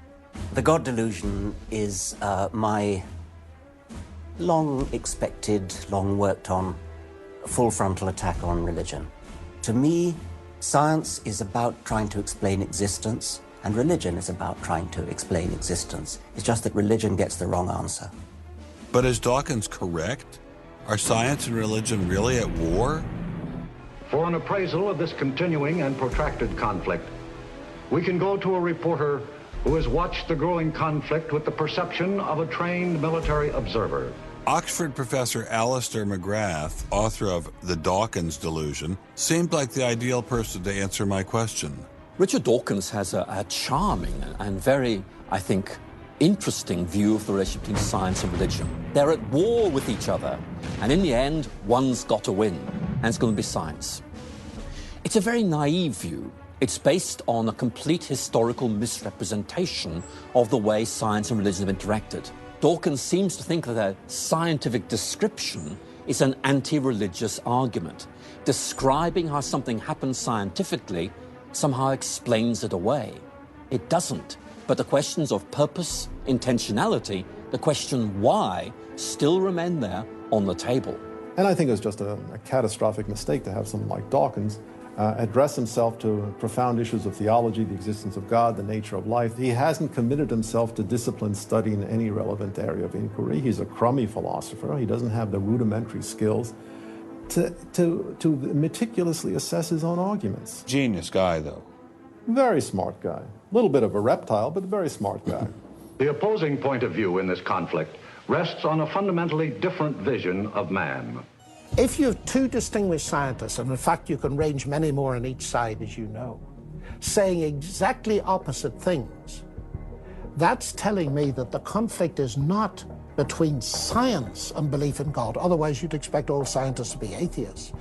The God Delusion is my long-expected, long-worked-on, full-frontal attack on religion. To me, science is about trying to explain existence, and religion is about trying to explain existence. It's just that religion gets the wrong answer. But is Dawkins correct? Are science and religion really at war? For an appraisal of this continuing and protracted conflict, we can go to a reporter who has watched the growing conflict with the perception of a trained military observer. Oxford professor Alistair McGrath, author of The Dawkins Delusion, seemed like the ideal person to answer my question. Richard Dawkins has a charming and very, I think, interesting view of the relationship between science and religion. They're at war with each other, and in the end, one's got to win, and it's going to be science. It's a very naive view. It's based on a complete historical misrepresentation of the way science and religion have interacted. Dawkins seems to think that a scientific description is an anti-religious argument. Describing how something happens scientifically somehow explains it away. It doesn't. But the questions of purpose, intentionality, the question why, still remain there on the table. And I think it was just a catastrophic mistake to have someone like Dawkins address himself to profound issues of theology, the existence of God, the nature of life. He hasn't committed himself to disciplined study in any relevant area of inquiry. He's a crummy philosopher. He doesn't have the rudimentary skills to meticulously assess his own arguments. Genius guy, though. Very smart guy. A little bit of a reptile, but a very smart guy. The opposing point of view in this conflict rests on a fundamentally different vision of man. If you have two distinguished scientists, and in fact you can range many more on each side, as you know, saying exactly opposite things, that's telling me that the conflict is not between science and belief in God. Otherwise, you'd expect all scientists to be atheists.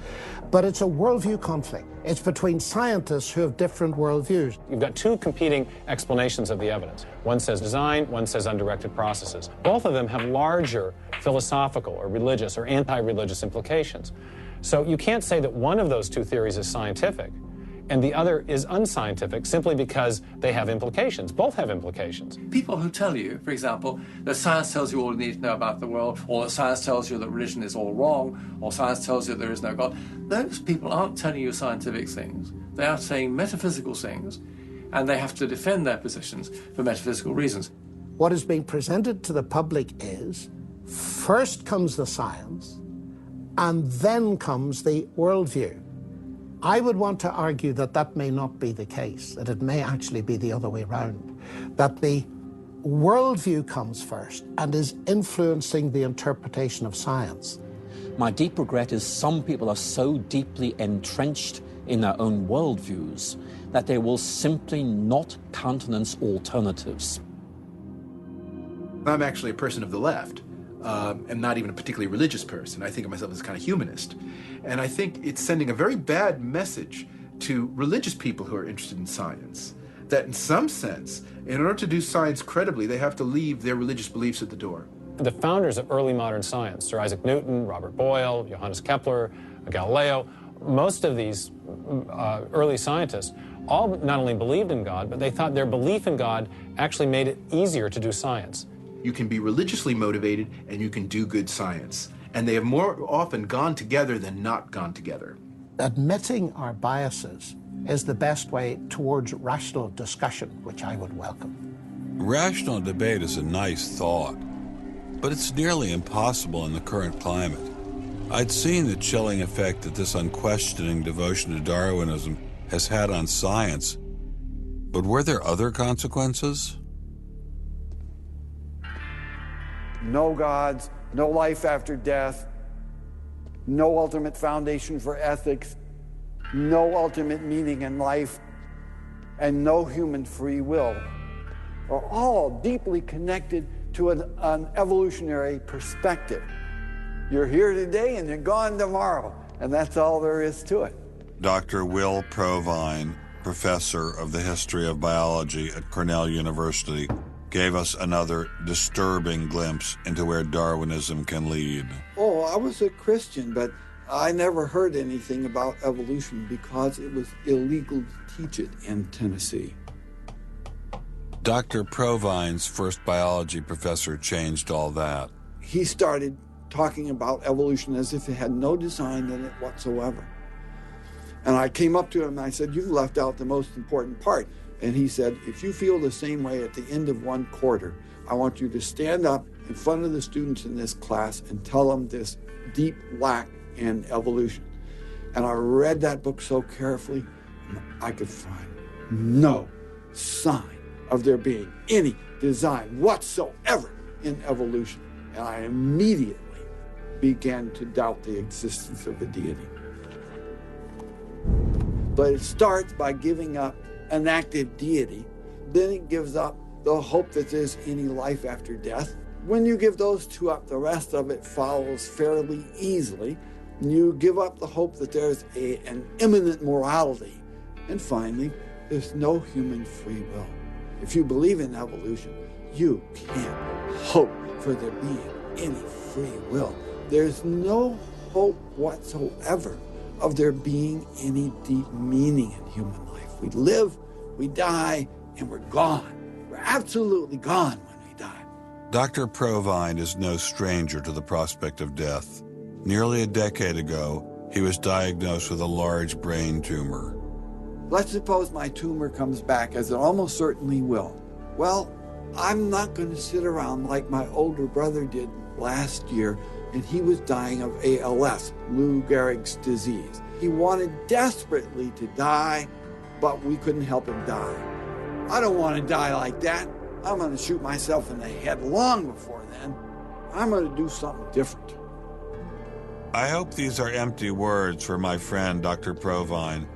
But it's a worldview conflict. It's between scientists who have different worldviews. You've got two competing explanations of the evidence. One says design, one says undirected processes. Both of them have larger philosophical or religious or anti-religious implications. So you can't say that one of those two theories is scientific and the other is unscientific simply because they have implications. Both have implications. People who tell you, for example, that science tells you all you need to know about the world, or that science tells you that religion is all wrong, or science tells you there is no God, those people aren't telling you scientific things. They are saying metaphysical things, and they have to defend their positions for metaphysical reasons. What is being presented to the public is, first comes the science, and then comes the worldview. I would want to argue that that may not be the case, that it may actually be the other way around, that the worldview comes first and is influencing the interpretation of science. My deep regret is some people are so deeply entrenched in their own worldviews that they will simply not countenance alternatives. I'm actually a person of the left. And not even a particularly religious person. I think of myself as kind of humanist. And I think it's sending a very bad message to religious people who are interested in science, that in some sense, in order to do science credibly, they have to leave their religious beliefs at the door. The founders of early modern science, Sir Isaac Newton, Robert Boyle, Johannes Kepler, Galileo, most of these early scientists all not only believed in God, but they thought their belief in God actually made it easier to do science. You can be religiously motivated and you can do good science. And they have more often gone together than not gone together. Admitting our biases is the best way towards rational discussion, which I would welcome. Rational debate is a nice thought, but it's nearly impossible in the current climate. I'd seen the chilling effect that this unquestioning devotion to Darwinism has had on science, but were there other consequences? No gods, no life after death, no ultimate foundation for ethics, no ultimate meaning in life, and no human free will are all deeply connected to an evolutionary perspective. You're here today and you're gone tomorrow, and that's all there is to it. Dr. Will Provine, professor of the history of biology at Cornell University, gave us another disturbing glimpse into where Darwinism can lead. Oh, I was a Christian, but I never heard anything about evolution because it was illegal to teach it in Tennessee. Dr. Provine's first biology professor changed all that. He started talking about evolution as if it had no design in it whatsoever. And I came up to him and I said, "You've left out the most important part." And he said, "If you feel the same way at the end of one quarter, I want you to stand up in front of the students in this class and tell them this deep lack in evolution." And I read that book so carefully, and I could find no sign of there being any design whatsoever in evolution. And I immediately began to doubt the existence of a deity. But it starts by giving up an active deity, then it gives up the hope that there's any life after death. When you give those two up, the rest of it follows fairly easily. You give up the hope that there's an imminent morality. And finally, there's no human free will. If you believe in evolution, you can't hope for there being any free will. There's no hope whatsoever of there being any deep meaning in human life. We live, we die, and we're gone. We're absolutely gone when we die. Dr. Provine is no stranger to the prospect of death. Nearly a decade ago, he was diagnosed with a large brain tumor. Let's suppose my tumor comes back, as it almost certainly will. Well, I'm not going to sit around like my older brother did last year, and he was dying of ALS, Lou Gehrig's disease. He wanted desperately to die, but we couldn't help him die. I don't want to die like that. I'm going to shoot myself in the head long before then. I'm going to do something different. I hope these are empty words for my friend, Dr. Provine,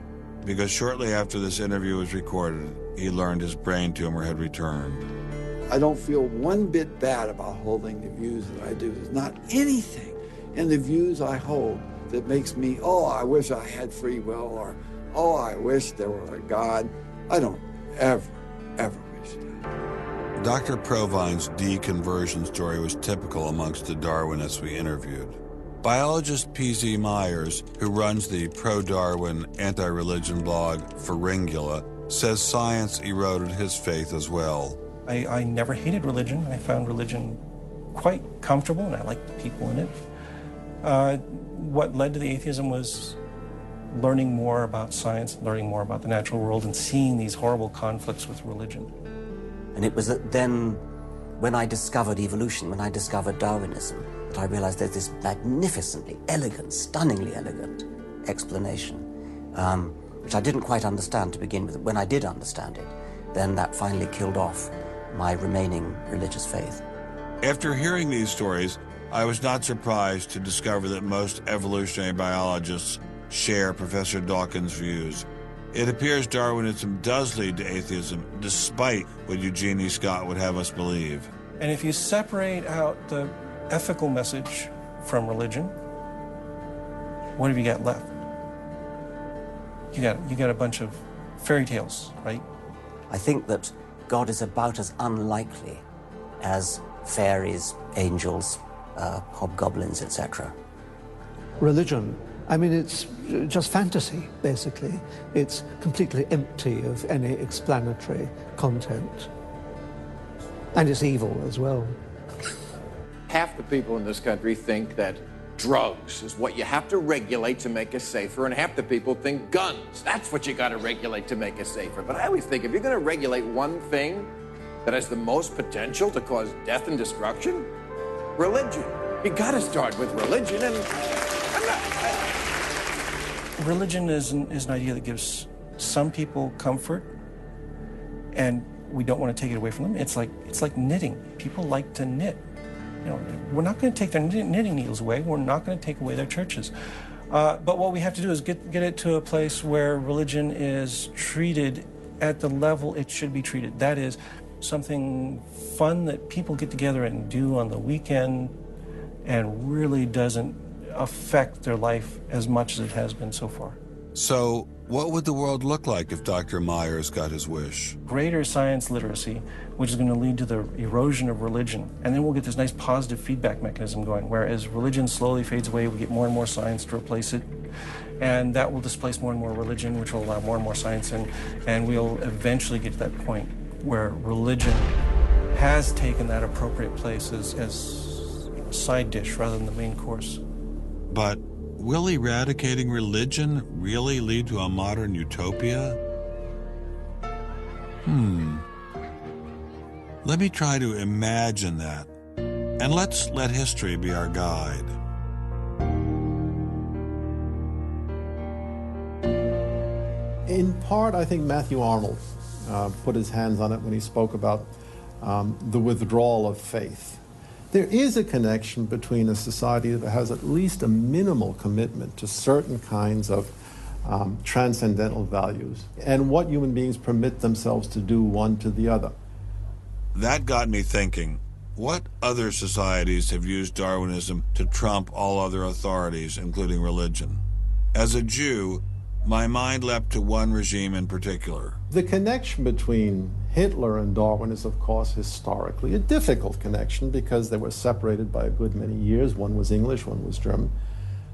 because shortly after this interview was recorded, he learned his brain tumor had returned. I don't feel one bit bad about holding the views that I do. There's not anything in the views I hold that makes me, oh, I wish I had free will, or, oh, I wish there were a God. I don't ever wish that. Dr. Provine's deconversion story was typical amongst the Darwinists we interviewed. Biologist P.Z. Myers, who runs the pro-Darwin, anti-religion blog Pharyngula, says science eroded his faith as well. I never hated religion. I found religion quite comfortable, and I liked the people in it. What led to the atheism was learning more about science, learning more about the natural world, and seeing these horrible conflicts with religion. And it was then, when I discovered evolution, when I discovered Darwinism, that I realized there's this magnificently elegant, stunningly elegant explanation, which I didn't quite understand to begin with. When I did understand it, then that finally killed off my remaining religious faith. After hearing these stories, I was not surprised to discover that most evolutionary biologists share Professor Dawkins' views. It appears Darwinism does lead to atheism, despite what Eugenie Scott would have us believe. And if you separate out the ethical message from religion, what have you got left? You got a bunch of fairy tales, right? I think that God is about as unlikely as fairies, angels, hobgoblins, etc. Religion, I mean, it's just fantasy, basically. It's completely empty of any explanatory content. And it's evil as well. Half the people in this country think that drugs is what you have to regulate to make us safer, and half the people think guns, that's what you got to regulate to make us safer. But I always think if you're going to regulate one thing that has the most potential to cause death and destruction, religion. You got to start with religion, and Religion is an idea that gives some people comfort, and we don't want to take it away from them. It's like knitting. People like to knit. You know, we're not going to take their knitting needles away. We're not going to take away their churches. But what we have to do is get it to a place where religion is treated at the level it should be treated. That is something fun that people get together and do on the weekend and really doesn't affect their life as much as it has been so far. So, what would the world look like if Dr. Myers got his wish? Greater science literacy, which is going to lead to the erosion of religion. And then we'll get this nice positive feedback mechanism going, where as religion slowly fades away, we get more and more science to replace it. And that will displace more and more religion, which will allow more and more science in. And we'll eventually get to that point where religion has taken that appropriate place as a side dish rather than the main course. But will eradicating religion really lead to a modern utopia? Let me try to imagine that. And let's let history be our guide. In part, I think Matthew Arnold put his hands on it when he spoke about the withdrawal of faith. There is a connection between a society that has at least a minimal commitment to certain kinds of transcendental values and what human beings permit themselves to do one to the other. That got me thinking, what other societies have used Darwinism to trump all other authorities, including religion? As a Jew, my mind leapt to one regime in particular. The connection between Hitler and Darwin is, of course, historically a difficult connection because they were separated by a good many years. One was English, one was German.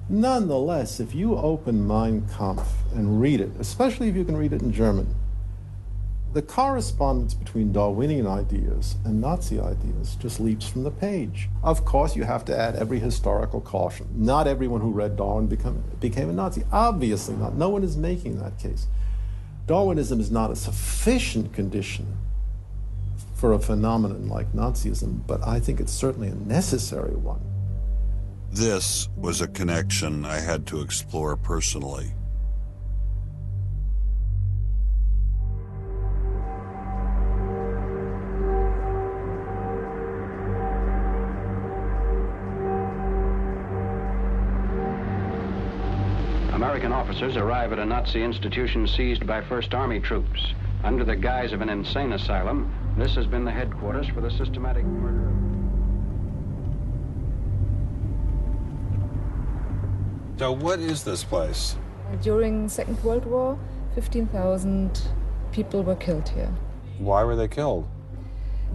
Nonetheless, if you open Mein Kampf and read it, especially if you can read it in German, the correspondence between Darwinian ideas and Nazi ideas just leaps from the page. Of course, you have to add every historical caution. Not everyone who read Darwin became a Nazi. Obviously not. No one is making that case. Darwinism is not a sufficient condition for a phenomenon like Nazism, but I think it's certainly a necessary one. This was a connection I had to explore personally. American officers arrive at a Nazi institution seized by First Army troops. Under the guise of an insane asylum, this has been the headquarters for the systematic murder of... So what is this place? During Second World War, 15,000 people were killed here. Why were they killed?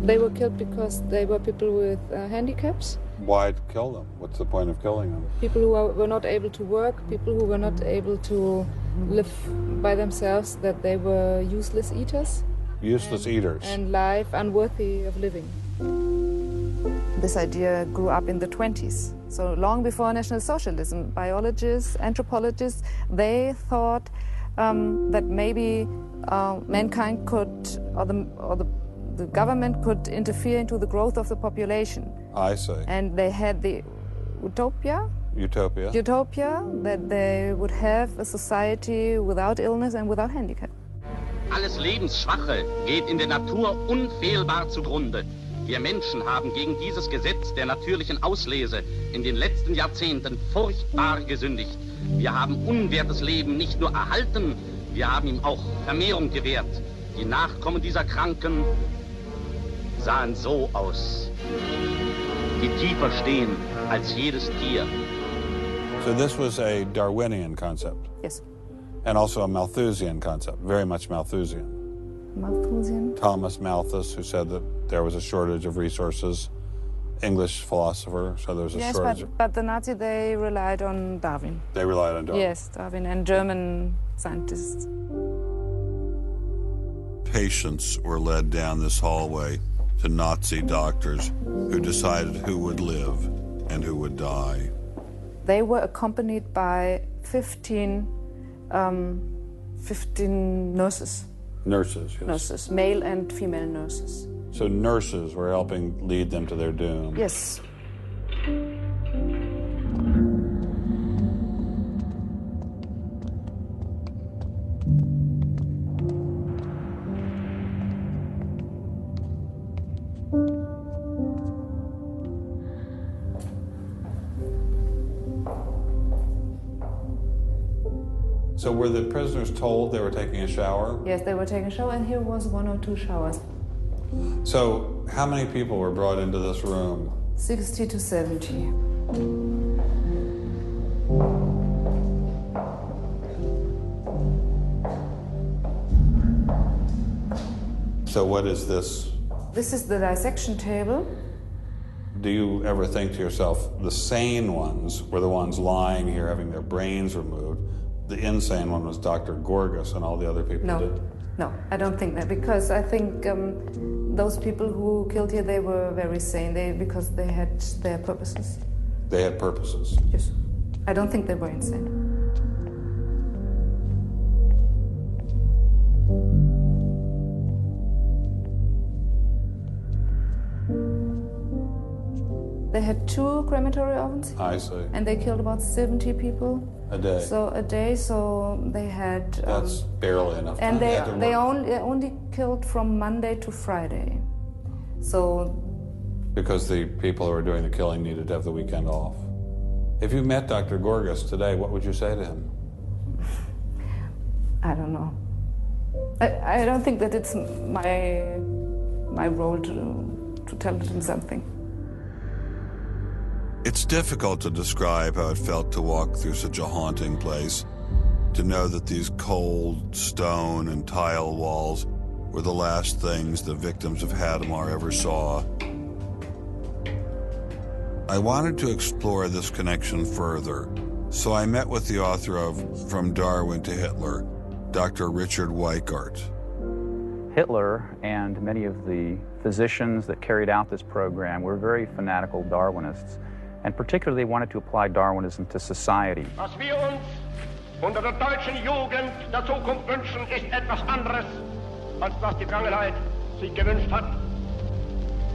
They were killed because they were people with handicaps. Why kill them? What's the point of killing them? People who were not able to work, people who were not able to live by themselves, that they were useless eaters. Useless eaters. And life unworthy of living. This idea grew up in the 20s. So long before National Socialism, biologists, anthropologists, they thought that maybe mankind could, or the government could interfere into the growth of the population. I see. And they had the utopia that they would have a society without illness and without handicap. Alles Lebensschwache geht in der Natur unfehlbar zugrunde. Wir Menschen haben gegen dieses Gesetz der natürlichen Auslese in den letzten Jahrzehnten furchtbar gesündigt. Wir haben unwertes Leben nicht nur erhalten, wir haben ihm auch Vermehrung gewährt. Die Nachkommen dieser Kranken sahen so aus, die tiefer stehen als jedes Tier. So this was a Darwinian concept? Yes. And also a Malthusian concept, very much Malthusian. Malthusian? Thomas Malthus, who said that there was a shortage of resources, English philosopher, so there was a shortage. Yes, but the Nazis, they relied on Darwin. They relied on Darwin? Yes, Darwin and German scientists. Patients were led down this hallway to Nazi doctors who decided who would live and who would die. They were accompanied by 15 nurses. Nurses, yes. Nurses, male and female nurses. So nurses were helping lead them to their doom. Yes. So were the prisoners told they were taking a shower? Yes, they were taking a shower, and here was 1 or 2 showers. So how many people were brought into this room? 60 to 70. So what is this? This is the dissection table. Do you ever think to yourself, the sane ones were the ones lying here having their brains removed? The insane one was Dr. Gorgas and all the other people did? No, I don't think that, because I think those people who killed here, they were very sane, because they had their purposes. They had purposes? Yes. I don't think they were insane. They had 2 crematory ovens. I see. And they killed about 70 people. A day? So a day, so they had... That's barely enough time. And they only killed from Monday to Friday. So... Because the people who were doing the killing needed to have the weekend off. If you met Dr. Gorgas today, what would you say to him? I don't know. I don't think that it's my role to tell him something. It's difficult to describe how it felt to walk through such a haunting place, to know that these cold stone and tile walls were the last things the victims of Hadamar ever saw. I wanted to explore this connection further, so I met with the author of From Darwin to Hitler, Dr. Richard Weikart. Hitler and many of the physicians that carried out this program were very fanatical Darwinists, and particularly wanted to apply Darwinism to society. Was wir uns unter der deutschen Jugend der Zukunft wünschen, ist etwas anderes, als was die Vergangenheit sich gewünscht hat.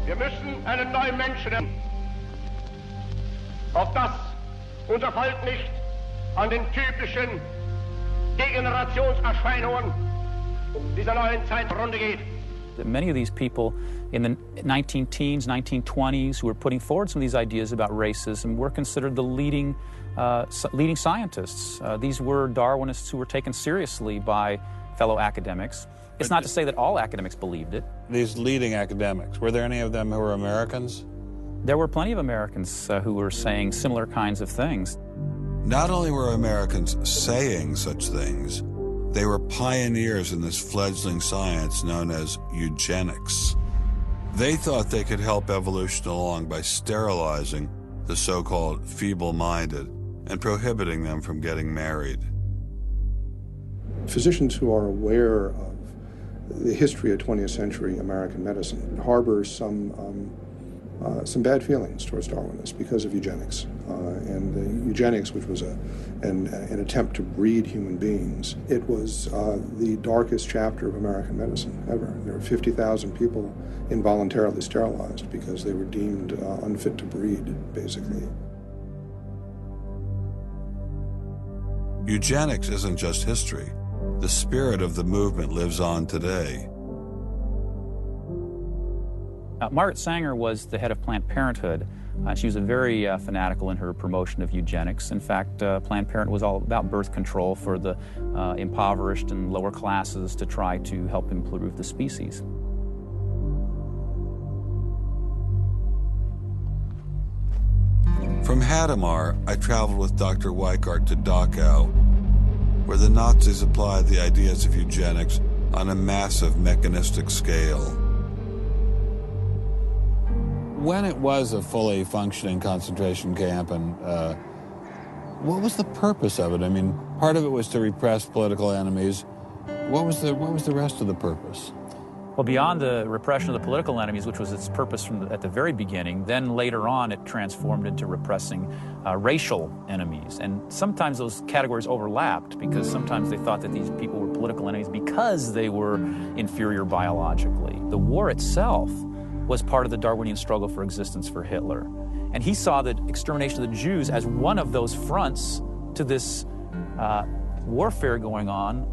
Wir müssen einen neuen Menschen, auf das unser Volk nicht an den typischen Degenerationserscheinungen dieser neuen Zeit runtergeht. Many of these people in the 19-teens, 1920s who were putting forward some of these ideas about racism were considered the leading scientists. These were Darwinists who were taken seriously by fellow academics. It's not to say that all academics believed it. These leading academics, were there any of them who were Americans? There were plenty of Americans who were saying similar kinds of things. Not only were Americans saying such things, they were pioneers in this fledgling science known as eugenics. They thought they could help evolution along by sterilizing the so-called feeble-minded and prohibiting them from getting married. Physicians who are aware of the history of 20th century American medicine harbor some bad feelings towards Darwinists because of eugenics. And the eugenics, which was an attempt to breed human beings, it was the darkest chapter of American medicine ever. There were 50,000 people involuntarily sterilized because they were deemed unfit to breed, basically. Eugenics isn't just history. The spirit of the movement lives on today. Margaret Sanger was the head of Planned Parenthood. She was a very fanatical in her promotion of eugenics. In fact, Planned Parenthood was all about birth control for the impoverished and lower classes to try to help improve the species. From Hadamar, I traveled with Dr. Weikart to Dachau, where the Nazis applied the ideas of eugenics on a massive mechanistic scale. When it was a fully functioning concentration camp, and what was the purpose of it? I mean, part of it was to repress political enemies. What was the rest of the purpose? Well, beyond the repression of the political enemies, which was its purpose at the very beginning, then later on it transformed into repressing racial enemies. And sometimes those categories overlapped because sometimes they thought that these people were political enemies because they were inferior biologically. The war itself was part of the Darwinian struggle for existence for Hitler. And he saw the extermination of the Jews as one of those fronts to this warfare going on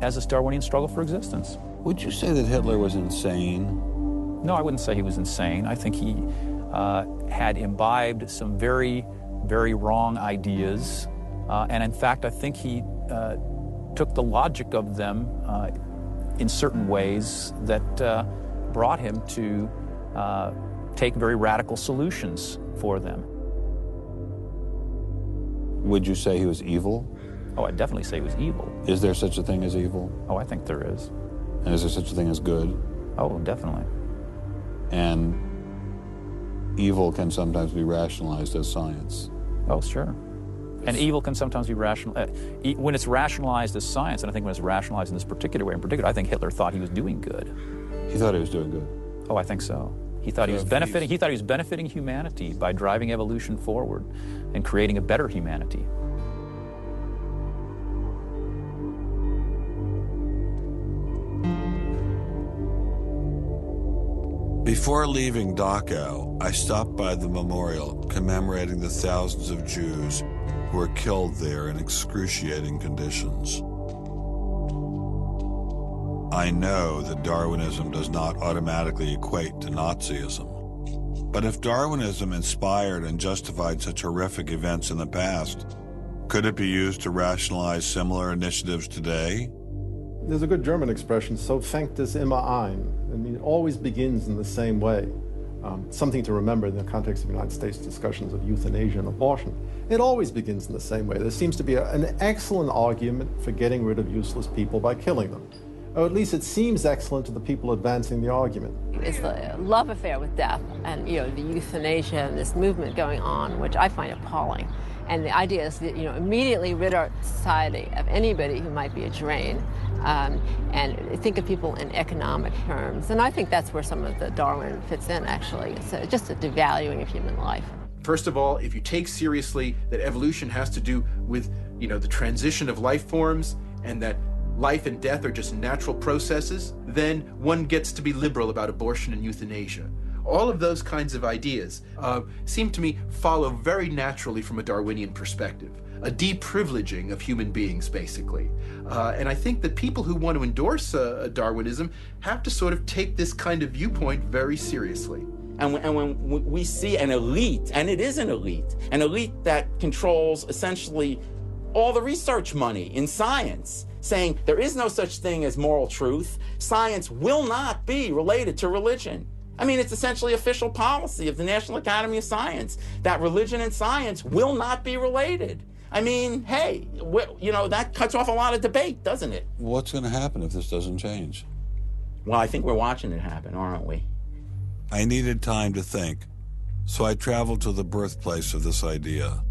as this Darwinian struggle for existence. Would you say that Hitler was insane? No, I wouldn't say he was insane. I think he had imbibed some very, very wrong ideas. And in fact, I think he took the logic of them in certain ways that brought him to take very radical solutions for them. Would you say he was evil? Oh, I'd definitely say he was evil. Is there such a thing as evil? Oh, I think there is. And is there such a thing as good? Oh, definitely. And evil can sometimes be rationalized as science. Oh, sure. And evil can sometimes be rational. When it's rationalized as science, and I think when it's rationalized in this particular way, I think Hitler thought he was doing good. He thought he was doing good? Oh, I think so. He thought he was benefiting. He thought he was benefiting humanity by driving evolution forward and creating a better humanity. Before leaving Dachau, I stopped by the memorial commemorating the thousands of Jews who were killed there in excruciating conditions. I know that Darwinism does not automatically equate to Nazism. But if Darwinism inspired and justified such horrific events in the past, could it be used to rationalize similar initiatives today? There's a good German expression, so fängt es immer ein. I mean, it always begins in the same way. Something to remember in the context of United States discussions of euthanasia and abortion. It always begins in the same way. There seems to be an excellent argument for getting rid of useless people by killing them. Or at least it seems excellent to the people advancing the argument. It's the love affair with death and, the euthanasia and this movement going on, which I find appalling. And the idea is that, immediately rid our society of anybody who might be a drain and think of people in economic terms. And I think that's where some of the Darwin fits in, actually. It's just a devaluing of human life. First of all, if you take seriously that evolution has to do with, the transition of life forms and that life and death are just natural processes, then one gets to be liberal about abortion and euthanasia. All of those kinds of ideas seem to me follow very naturally from a Darwinian perspective, a deprivileging of human beings, basically. And I think that people who want to endorse Darwinism have to sort of take this kind of viewpoint very seriously. And when we see an elite, and it is an elite that controls essentially all the research money in science, saying there is no such thing as moral truth, science will not be related to religion. I mean, it's essentially official policy of the National Academy of Science that religion and science will not be related. I mean, hey, you know, that cuts off a lot of debate, doesn't it? What's going to happen if this doesn't change? Well, I think we're watching it happen, aren't we? I needed time to think, so I traveled to the birthplace of this idea.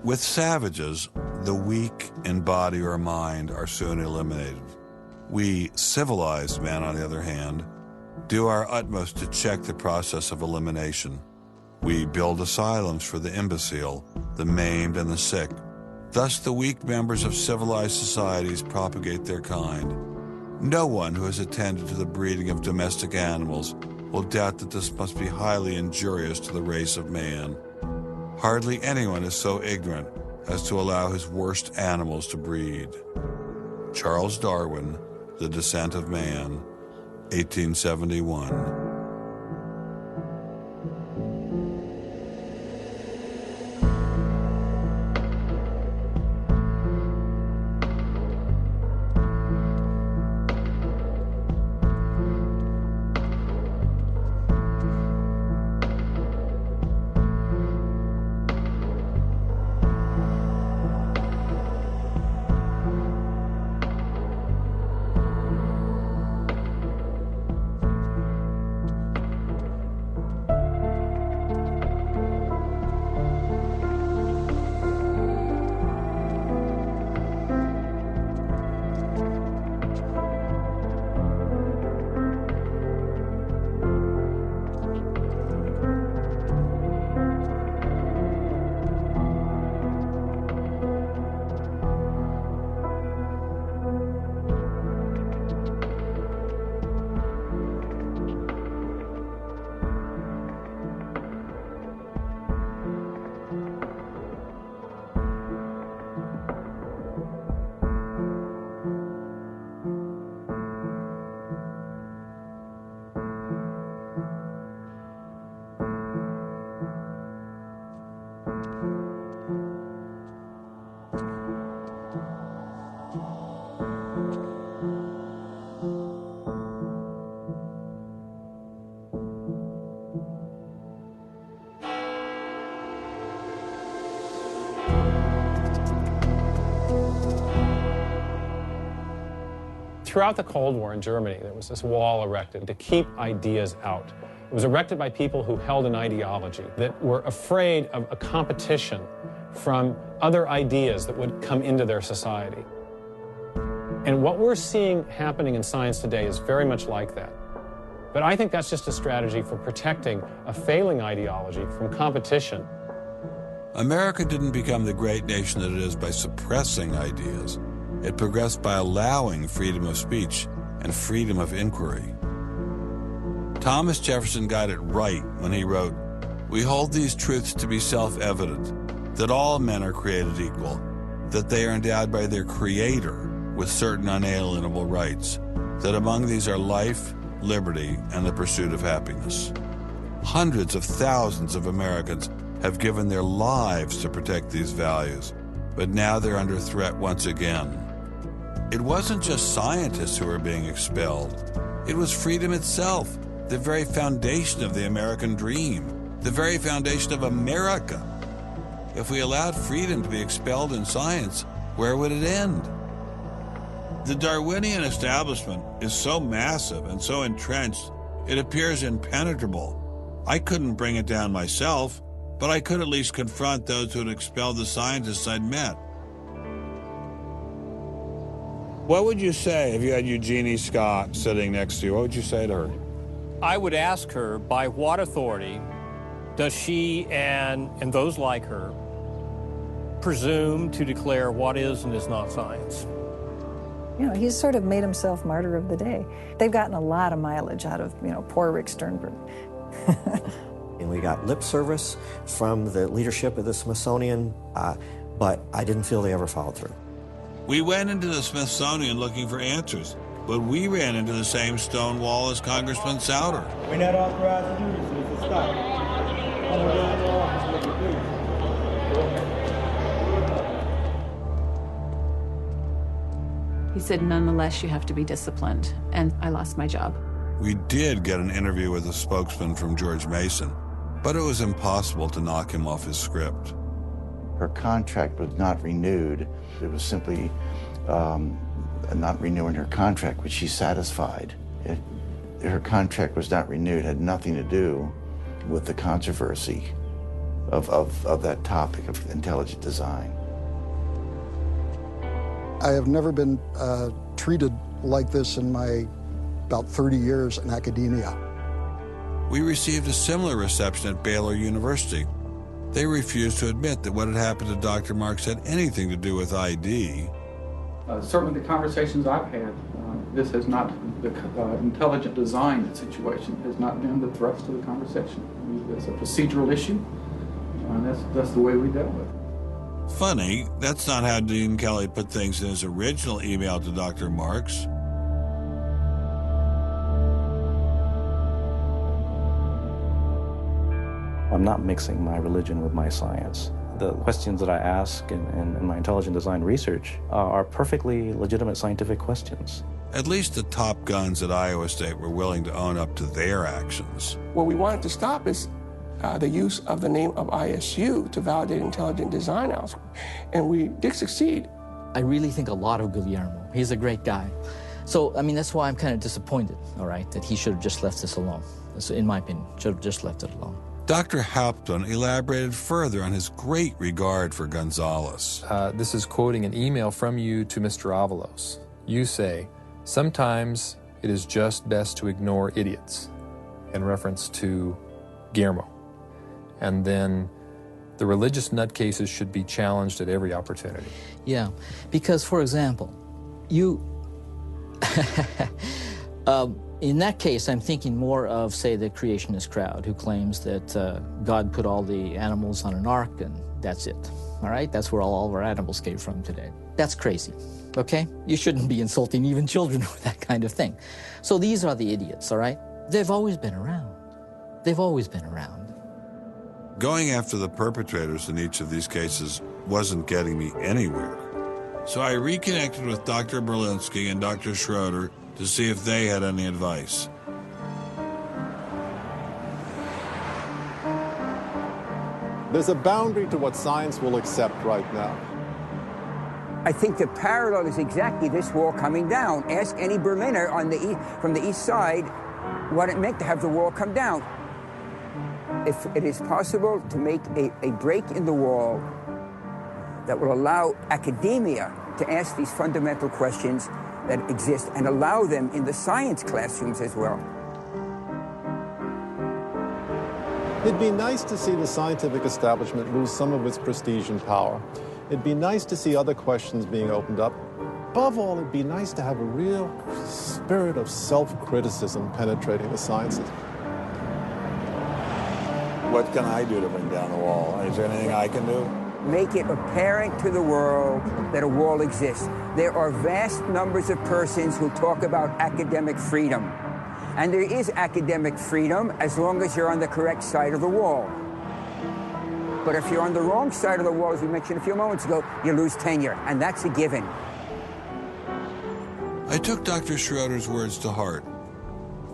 With savages, the weak in body or mind are soon eliminated. We, civilized men, on the other hand, do our utmost to check the process of elimination. We build asylums for the imbecile, the maimed, and the sick. Thus, the weak members of civilized societies propagate their kind. No one who has attended to the breeding of domestic animals will doubt that this must be highly injurious to the race of man. Hardly anyone is so ignorant as to allow his worst animals to breed. Charles Darwin, The Descent of Man, 1871. Throughout the Cold War in Germany, there was this wall erected to keep ideas out. It was erected by people who held an ideology, that were afraid of a competition from other ideas that would come into their society. And what we're seeing happening in science today is very much like that. But I think that's just a strategy for protecting a failing ideology from competition. America didn't become the great nation that it is by suppressing ideas. It progressed by allowing freedom of speech and freedom of inquiry. Thomas Jefferson got it right when he wrote, "We hold these truths to be self-evident, that all men are created equal, that they are endowed by their Creator with certain unalienable rights, that among these are life, liberty, and the pursuit of happiness." Hundreds of thousands of Americans have given their lives to protect these values, but now they're under threat once again. It wasn't just scientists who were being expelled. It was freedom itself, the very foundation of the American dream, the very foundation of America. If we allowed freedom to be expelled in science, where would it end? The Darwinian establishment is so massive and so entrenched, it appears impenetrable. I couldn't bring it down myself, but I could at least confront those who had expelled the scientists I'd met. What would you say if you had Eugenie Scott sitting next to you? What would you say to her? I would ask her, by what authority does she and those like her presume to declare what is and is not science? You know, he's sort of made himself martyr of the day. They've gotten a lot of mileage out of, poor Rick Sternberg. And we got lip service from the leadership of the Smithsonian, but I didn't feel they ever followed through. We went into the Smithsonian looking for answers, but we ran into the same stone wall as Congressman Souter. We're not authorized to do this, so it's a stop. Come on down to the office, He said, nonetheless, you have to be disciplined, and I lost my job. We did get an interview with a spokesman from George Mason, but it was impossible to knock him off his script. Her contract was not renewed. It was simply not renewing her contract, which she's satisfied. Her contract was not renewed, had nothing to do with the controversy of that topic of intelligent design. I have never been treated like this in my about 30 years in academia. We received a similar reception at Baylor University. They refused to admit that what had happened to Dr. Marks had anything to do with ID. Certainly the conversations I've had, this has not, the intelligent design situation has not been the thrust of the conversation. It's a procedural issue, and that's the way we dealt with it. Funny, that's not how Dean Kelly put things in his original email to Dr. Marks. I'm not mixing my religion with my science. The questions that I ask in my intelligent design research are perfectly legitimate scientific questions. At least the top guns at Iowa State were willing to own up to their actions. What we wanted to stop is the use of the name of ISU to validate intelligent design elsewhere, and we did succeed. I really think a lot of Guillermo. He's a great guy. So, I mean, that's why I'm kind of disappointed, all right, that he should have just left this alone. So, in my opinion, should have just left it alone. Dr. Hauptmann elaborated further on his great regard for Gonzalez. This is quoting an email from you to Mr. Avalos. You say, sometimes it is just best to ignore idiots, in reference to Guillermo. And then the religious nutcases should be challenged at every opportunity. Yeah, because, for example, you... in that case, I'm thinking more of, say, the creationist crowd who claims that God put all the animals on an ark and that's it, all right? That's where all of our animals came from today. That's crazy, okay? You shouldn't be insulting even children with that kind of thing. So these are the idiots, all right? They've always been around. They've always been around. Going after the perpetrators in each of these cases wasn't getting me anywhere. So I reconnected with Dr. Berlinski and Dr. Schroeder to see if they had any advice. There's a boundary to what science will accept right now. I think the parallel is exactly this wall coming down. Ask any Berliner from the east side what it meant to have the wall come down. If it is possible to make a break in the wall that will allow academia to ask these fundamental questions that exist and allow them in the science classrooms as well. It'd be nice to see the scientific establishment lose some of its prestige and power. It'd be nice to see other questions being opened up. Above all, it'd be nice to have a real spirit of self-criticism penetrating the sciences. What can I do to bring down the wall? Is there anything I can do? Make it apparent to the world that a wall exists. There are vast numbers of persons who talk about academic freedom. And there is academic freedom as long as you're on the correct side of the wall. But if you're on the wrong side of the wall, as we mentioned a few moments ago, you lose tenure, and that's a given. I took Dr. Schroeder's words to heart.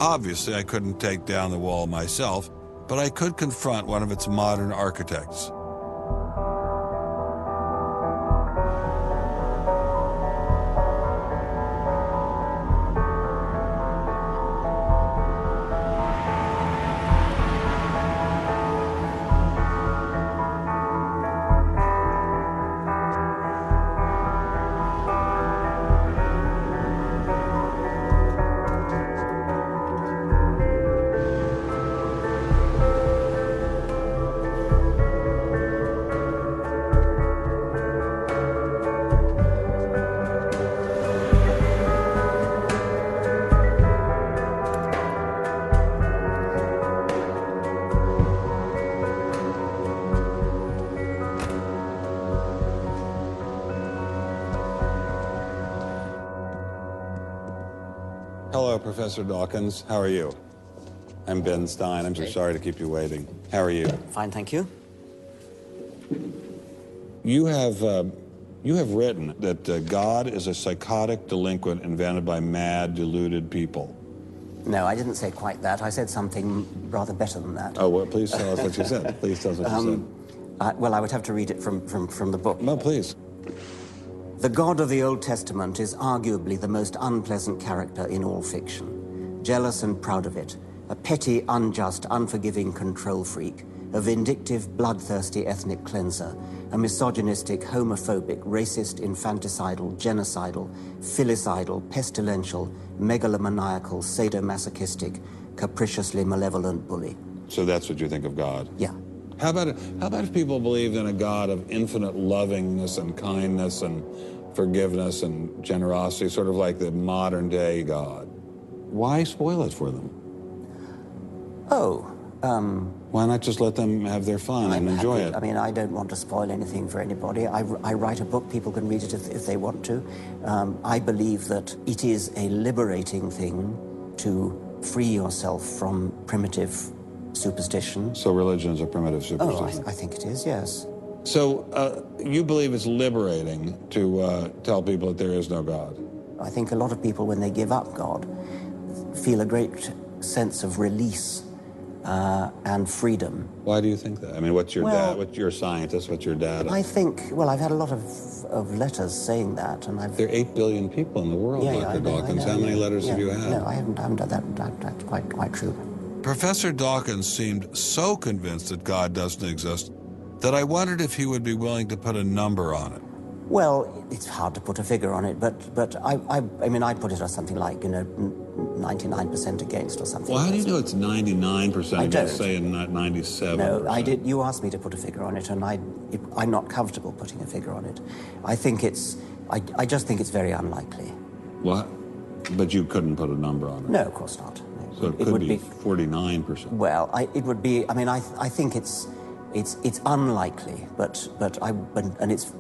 Obviously, I couldn't take down the wall myself, but I could confront one of its modern architects. Hello, Professor Dawkins. How are you? I'm Ben Stein. I'm so sorry to keep you waiting. How are you? Fine, thank you. You have written that God is a psychotic delinquent invented by mad, deluded people. No, I didn't say quite that. I said something rather better than that. Oh, well, please tell us what you said. Please tell us what you said. Well, I would have to read it from the book. No, please. The God of the Old Testament is arguably the most unpleasant character in all fiction. Jealous and proud of it, a petty, unjust, unforgiving control freak, a vindictive, bloodthirsty ethnic cleanser, a misogynistic, homophobic, racist, infanticidal, genocidal, filicidal, pestilential, megalomaniacal, sadomasochistic, capriciously malevolent bully. So that's what you think of God? Yeah. How about if people believed in a God of infinite lovingness and kindness and forgiveness and generosity, sort of like the modern day God? Why spoil it for them? Why not just let them have their fun and enjoy it? I mean, I don't want to spoil anything for anybody. I write a book, people can read it if they want to. I believe that it is a liberating thing to free yourself from primitive superstition. So religion is a primitive superstition? Oh, I think it is, yes. So you believe it's liberating to tell people that there is no God? I think a lot of people, when they give up God, feel a great sense of release and freedom. Why do you think that? I mean, what's your dad? What's your scientist? What's your data? I think, well, I've had a lot of letters saying that, and I've... There are 8 billion people in the world, Dr. Dawkins. How many letters have you had? No, I haven't done that. That's quite true. Professor Dawkins seemed so convinced that God doesn't exist that I wondered if he would be willing to put a number on it. Well, it's hard to put a figure on it, but I mean, I'd put it as something like, 99% against or something. Well, how do you know it's 99%? I don't. Say not 97%. No, I did. You asked me to put a figure on it, and I'm not comfortable putting a figure on it. I think I just think it's very unlikely. What? But you couldn't put a number on it? No, of course not. So it could be 49%. Well, it would be. I mean, I think it's unlikely, but it's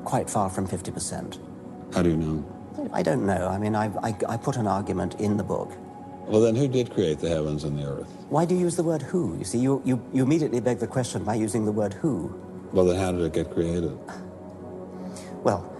quite far from 50%. How do you know? I don't know. I mean, I put an argument in the book. Well, then who did create the heavens and the earth? Why do you use the word who? You see, you immediately beg the question by using the word who. Well, then how did it get created? Well,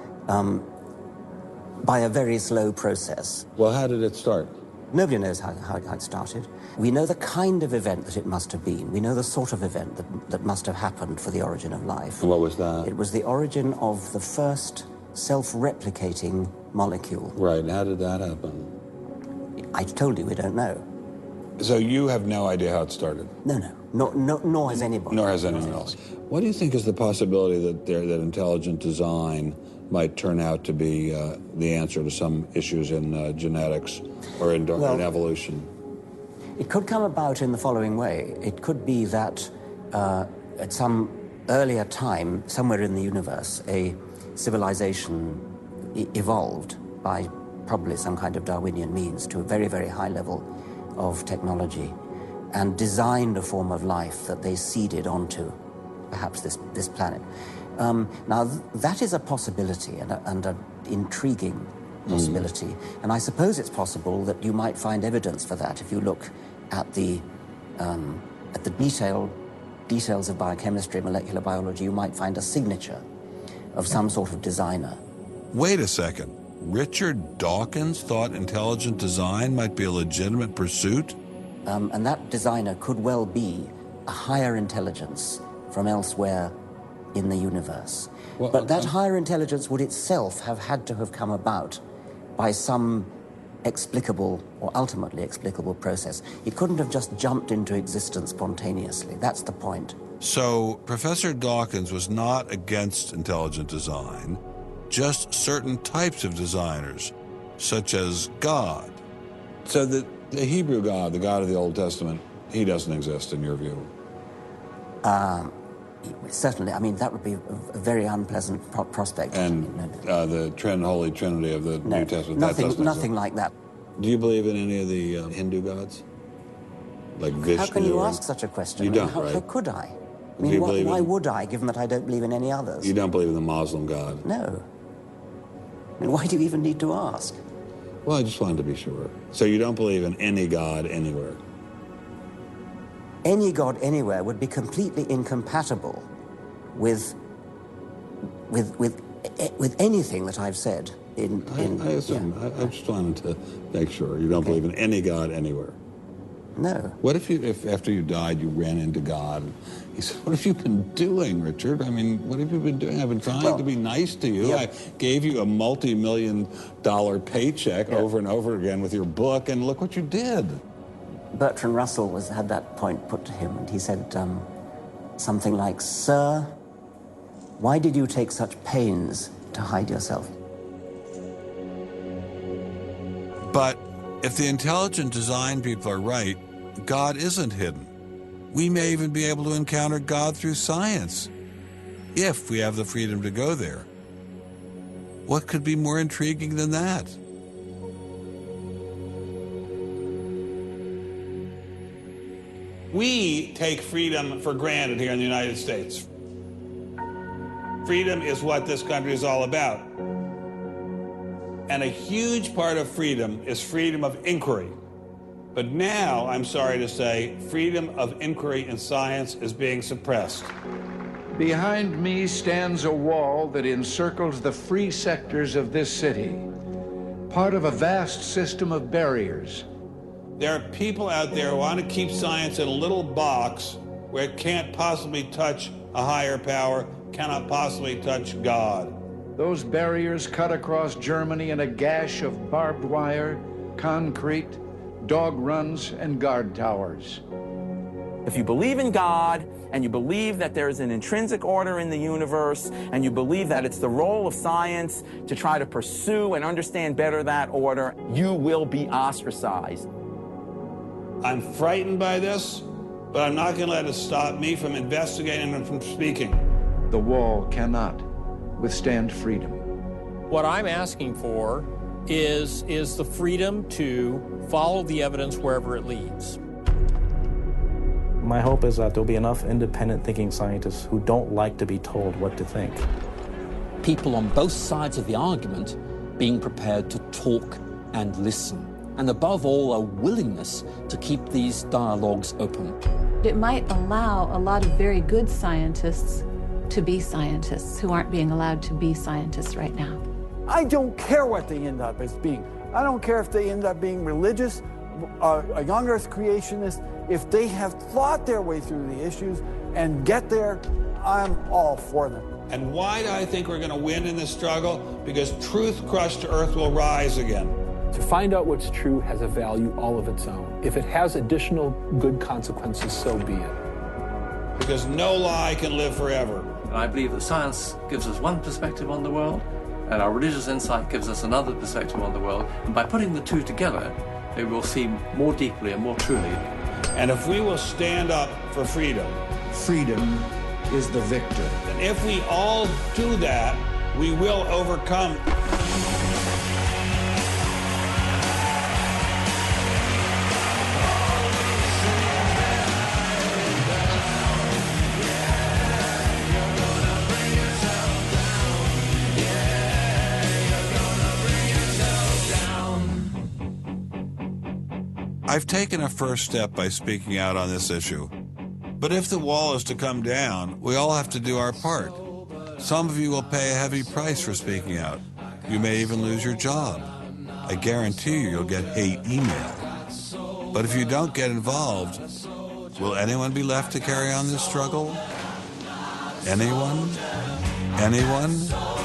by a very slow process. Well, how did it start? Nobody knows how it started. We know the kind of event that it must have been. We know the sort of event that must have happened for the origin of life. And what was that? It was the origin of the first self-replicating molecule. Right, and how did that happen? I told you we don't know. So you have no idea how it started? No, nor has anybody. Nor has anyone else. What do you think is the possibility that intelligent design might turn out to be the answer to some issues in genetics or in evolution? It could come about in the following way. It could be that at some earlier time, somewhere in the universe, a civilization evolved by probably some kind of Darwinian means to a very, very high level of technology and designed a form of life that they seeded onto perhaps this planet. Now, that is a possibility and an intriguing possibility. And I suppose it's possible that you might find evidence for that if you look at the detailed details of biochemistry, molecular biology, you might find a signature of some sort of designer. Wait a second. Richard Dawkins thought intelligent design might be a legitimate pursuit? And that designer could well be a higher intelligence from elsewhere in the universe. Well, but that higher intelligence would itself have had to have come about by some explicable or ultimately explicable process. It couldn't have just jumped into existence spontaneously. That's the point. So Professor Dawkins was not against intelligent design, just certain types of designers, such as God. So the Hebrew God, the God of the Old Testament, he doesn't exist in your view? Certainly. I mean, that would be a very unpleasant prospect. And the Holy Trinity of the New Testament, nothing like that. Do you believe in any of the Hindu gods? Like Vishnu? How can you ask such a question? You don't, right? How could I? I mean, why would I, given that I don't believe in any others? You don't believe in the Muslim God? No. I mean, why do you even need to ask? Well, I just wanted to be sure. So you don't believe in any God anywhere? Any God anywhere would be completely incompatible with anything that I've said. I assume. Yeah. I just wanted to make sure you don't believe in any God anywhere. No. What if after you died you ran into God? He said, "What have you been doing, Richard? I mean, what have you been doing? I've been trying to be nice to you. Yeah. I gave you a multi-million-dollar paycheck over and over again with your book, and look what you did." Bertrand Russell had that point put to him, and he said something like, "Sir, why did you take such pains to hide yourself?" But if the intelligent design people are right, God isn't hidden. We may even be able to encounter God through science, if we have the freedom to go there. What could be more intriguing than that? We take freedom for granted here in the United States. Freedom is what this country is all about. And a huge part of freedom is freedom of inquiry. But now, I'm sorry to say, freedom of inquiry in science is being suppressed. Behind me stands a wall that encircles the free sectors of this city, part of a vast system of barriers. There are people out there who want to keep science in a little box where it can't possibly touch a higher power, cannot possibly touch God. Those barriers cut across Germany in a gash of barbed wire, concrete, dog runs, and guard towers. If you believe in God, and you believe that there is an intrinsic order in the universe, and you believe that it's the role of science to try to pursue and understand better that order, you will be ostracized. I'm frightened by this, but I'm not going to let it stop me from investigating and from speaking. The wall cannot withstand freedom. What I'm asking for is the freedom to follow the evidence wherever it leads. My hope is that there'll be enough independent thinking scientists who don't like to be told what to think. People on both sides of the argument being prepared to talk and listen. And above all, a willingness to keep these dialogues open. It might allow a lot of very good scientists to be scientists who aren't being allowed to be scientists right now. I don't care what they end up as being. I don't care if they end up being religious, a young earth creationist. If they have thought their way through the issues and get there, I'm all for them. And why do I think we're going to win in this struggle? Because truth-crushed earth will rise again. To find out what's true has a value all of its own. If it has additional good consequences, so be it. Because no lie can live forever. And I believe that science gives us one perspective on the world, and our religious insight gives us another perspective on the world. And by putting the two together, they will see more deeply and more truly. And if we will stand up for freedom, freedom is the victor. And if we all do that, we will overcome. I've taken a first step by speaking out on this issue. But if the wall is to come down, we all have to do our part. Some of you will pay a heavy price for speaking out. You may even lose your job. I guarantee you'll get hate email. But if you don't get involved, will anyone be left to carry on this struggle? Anyone? Anyone?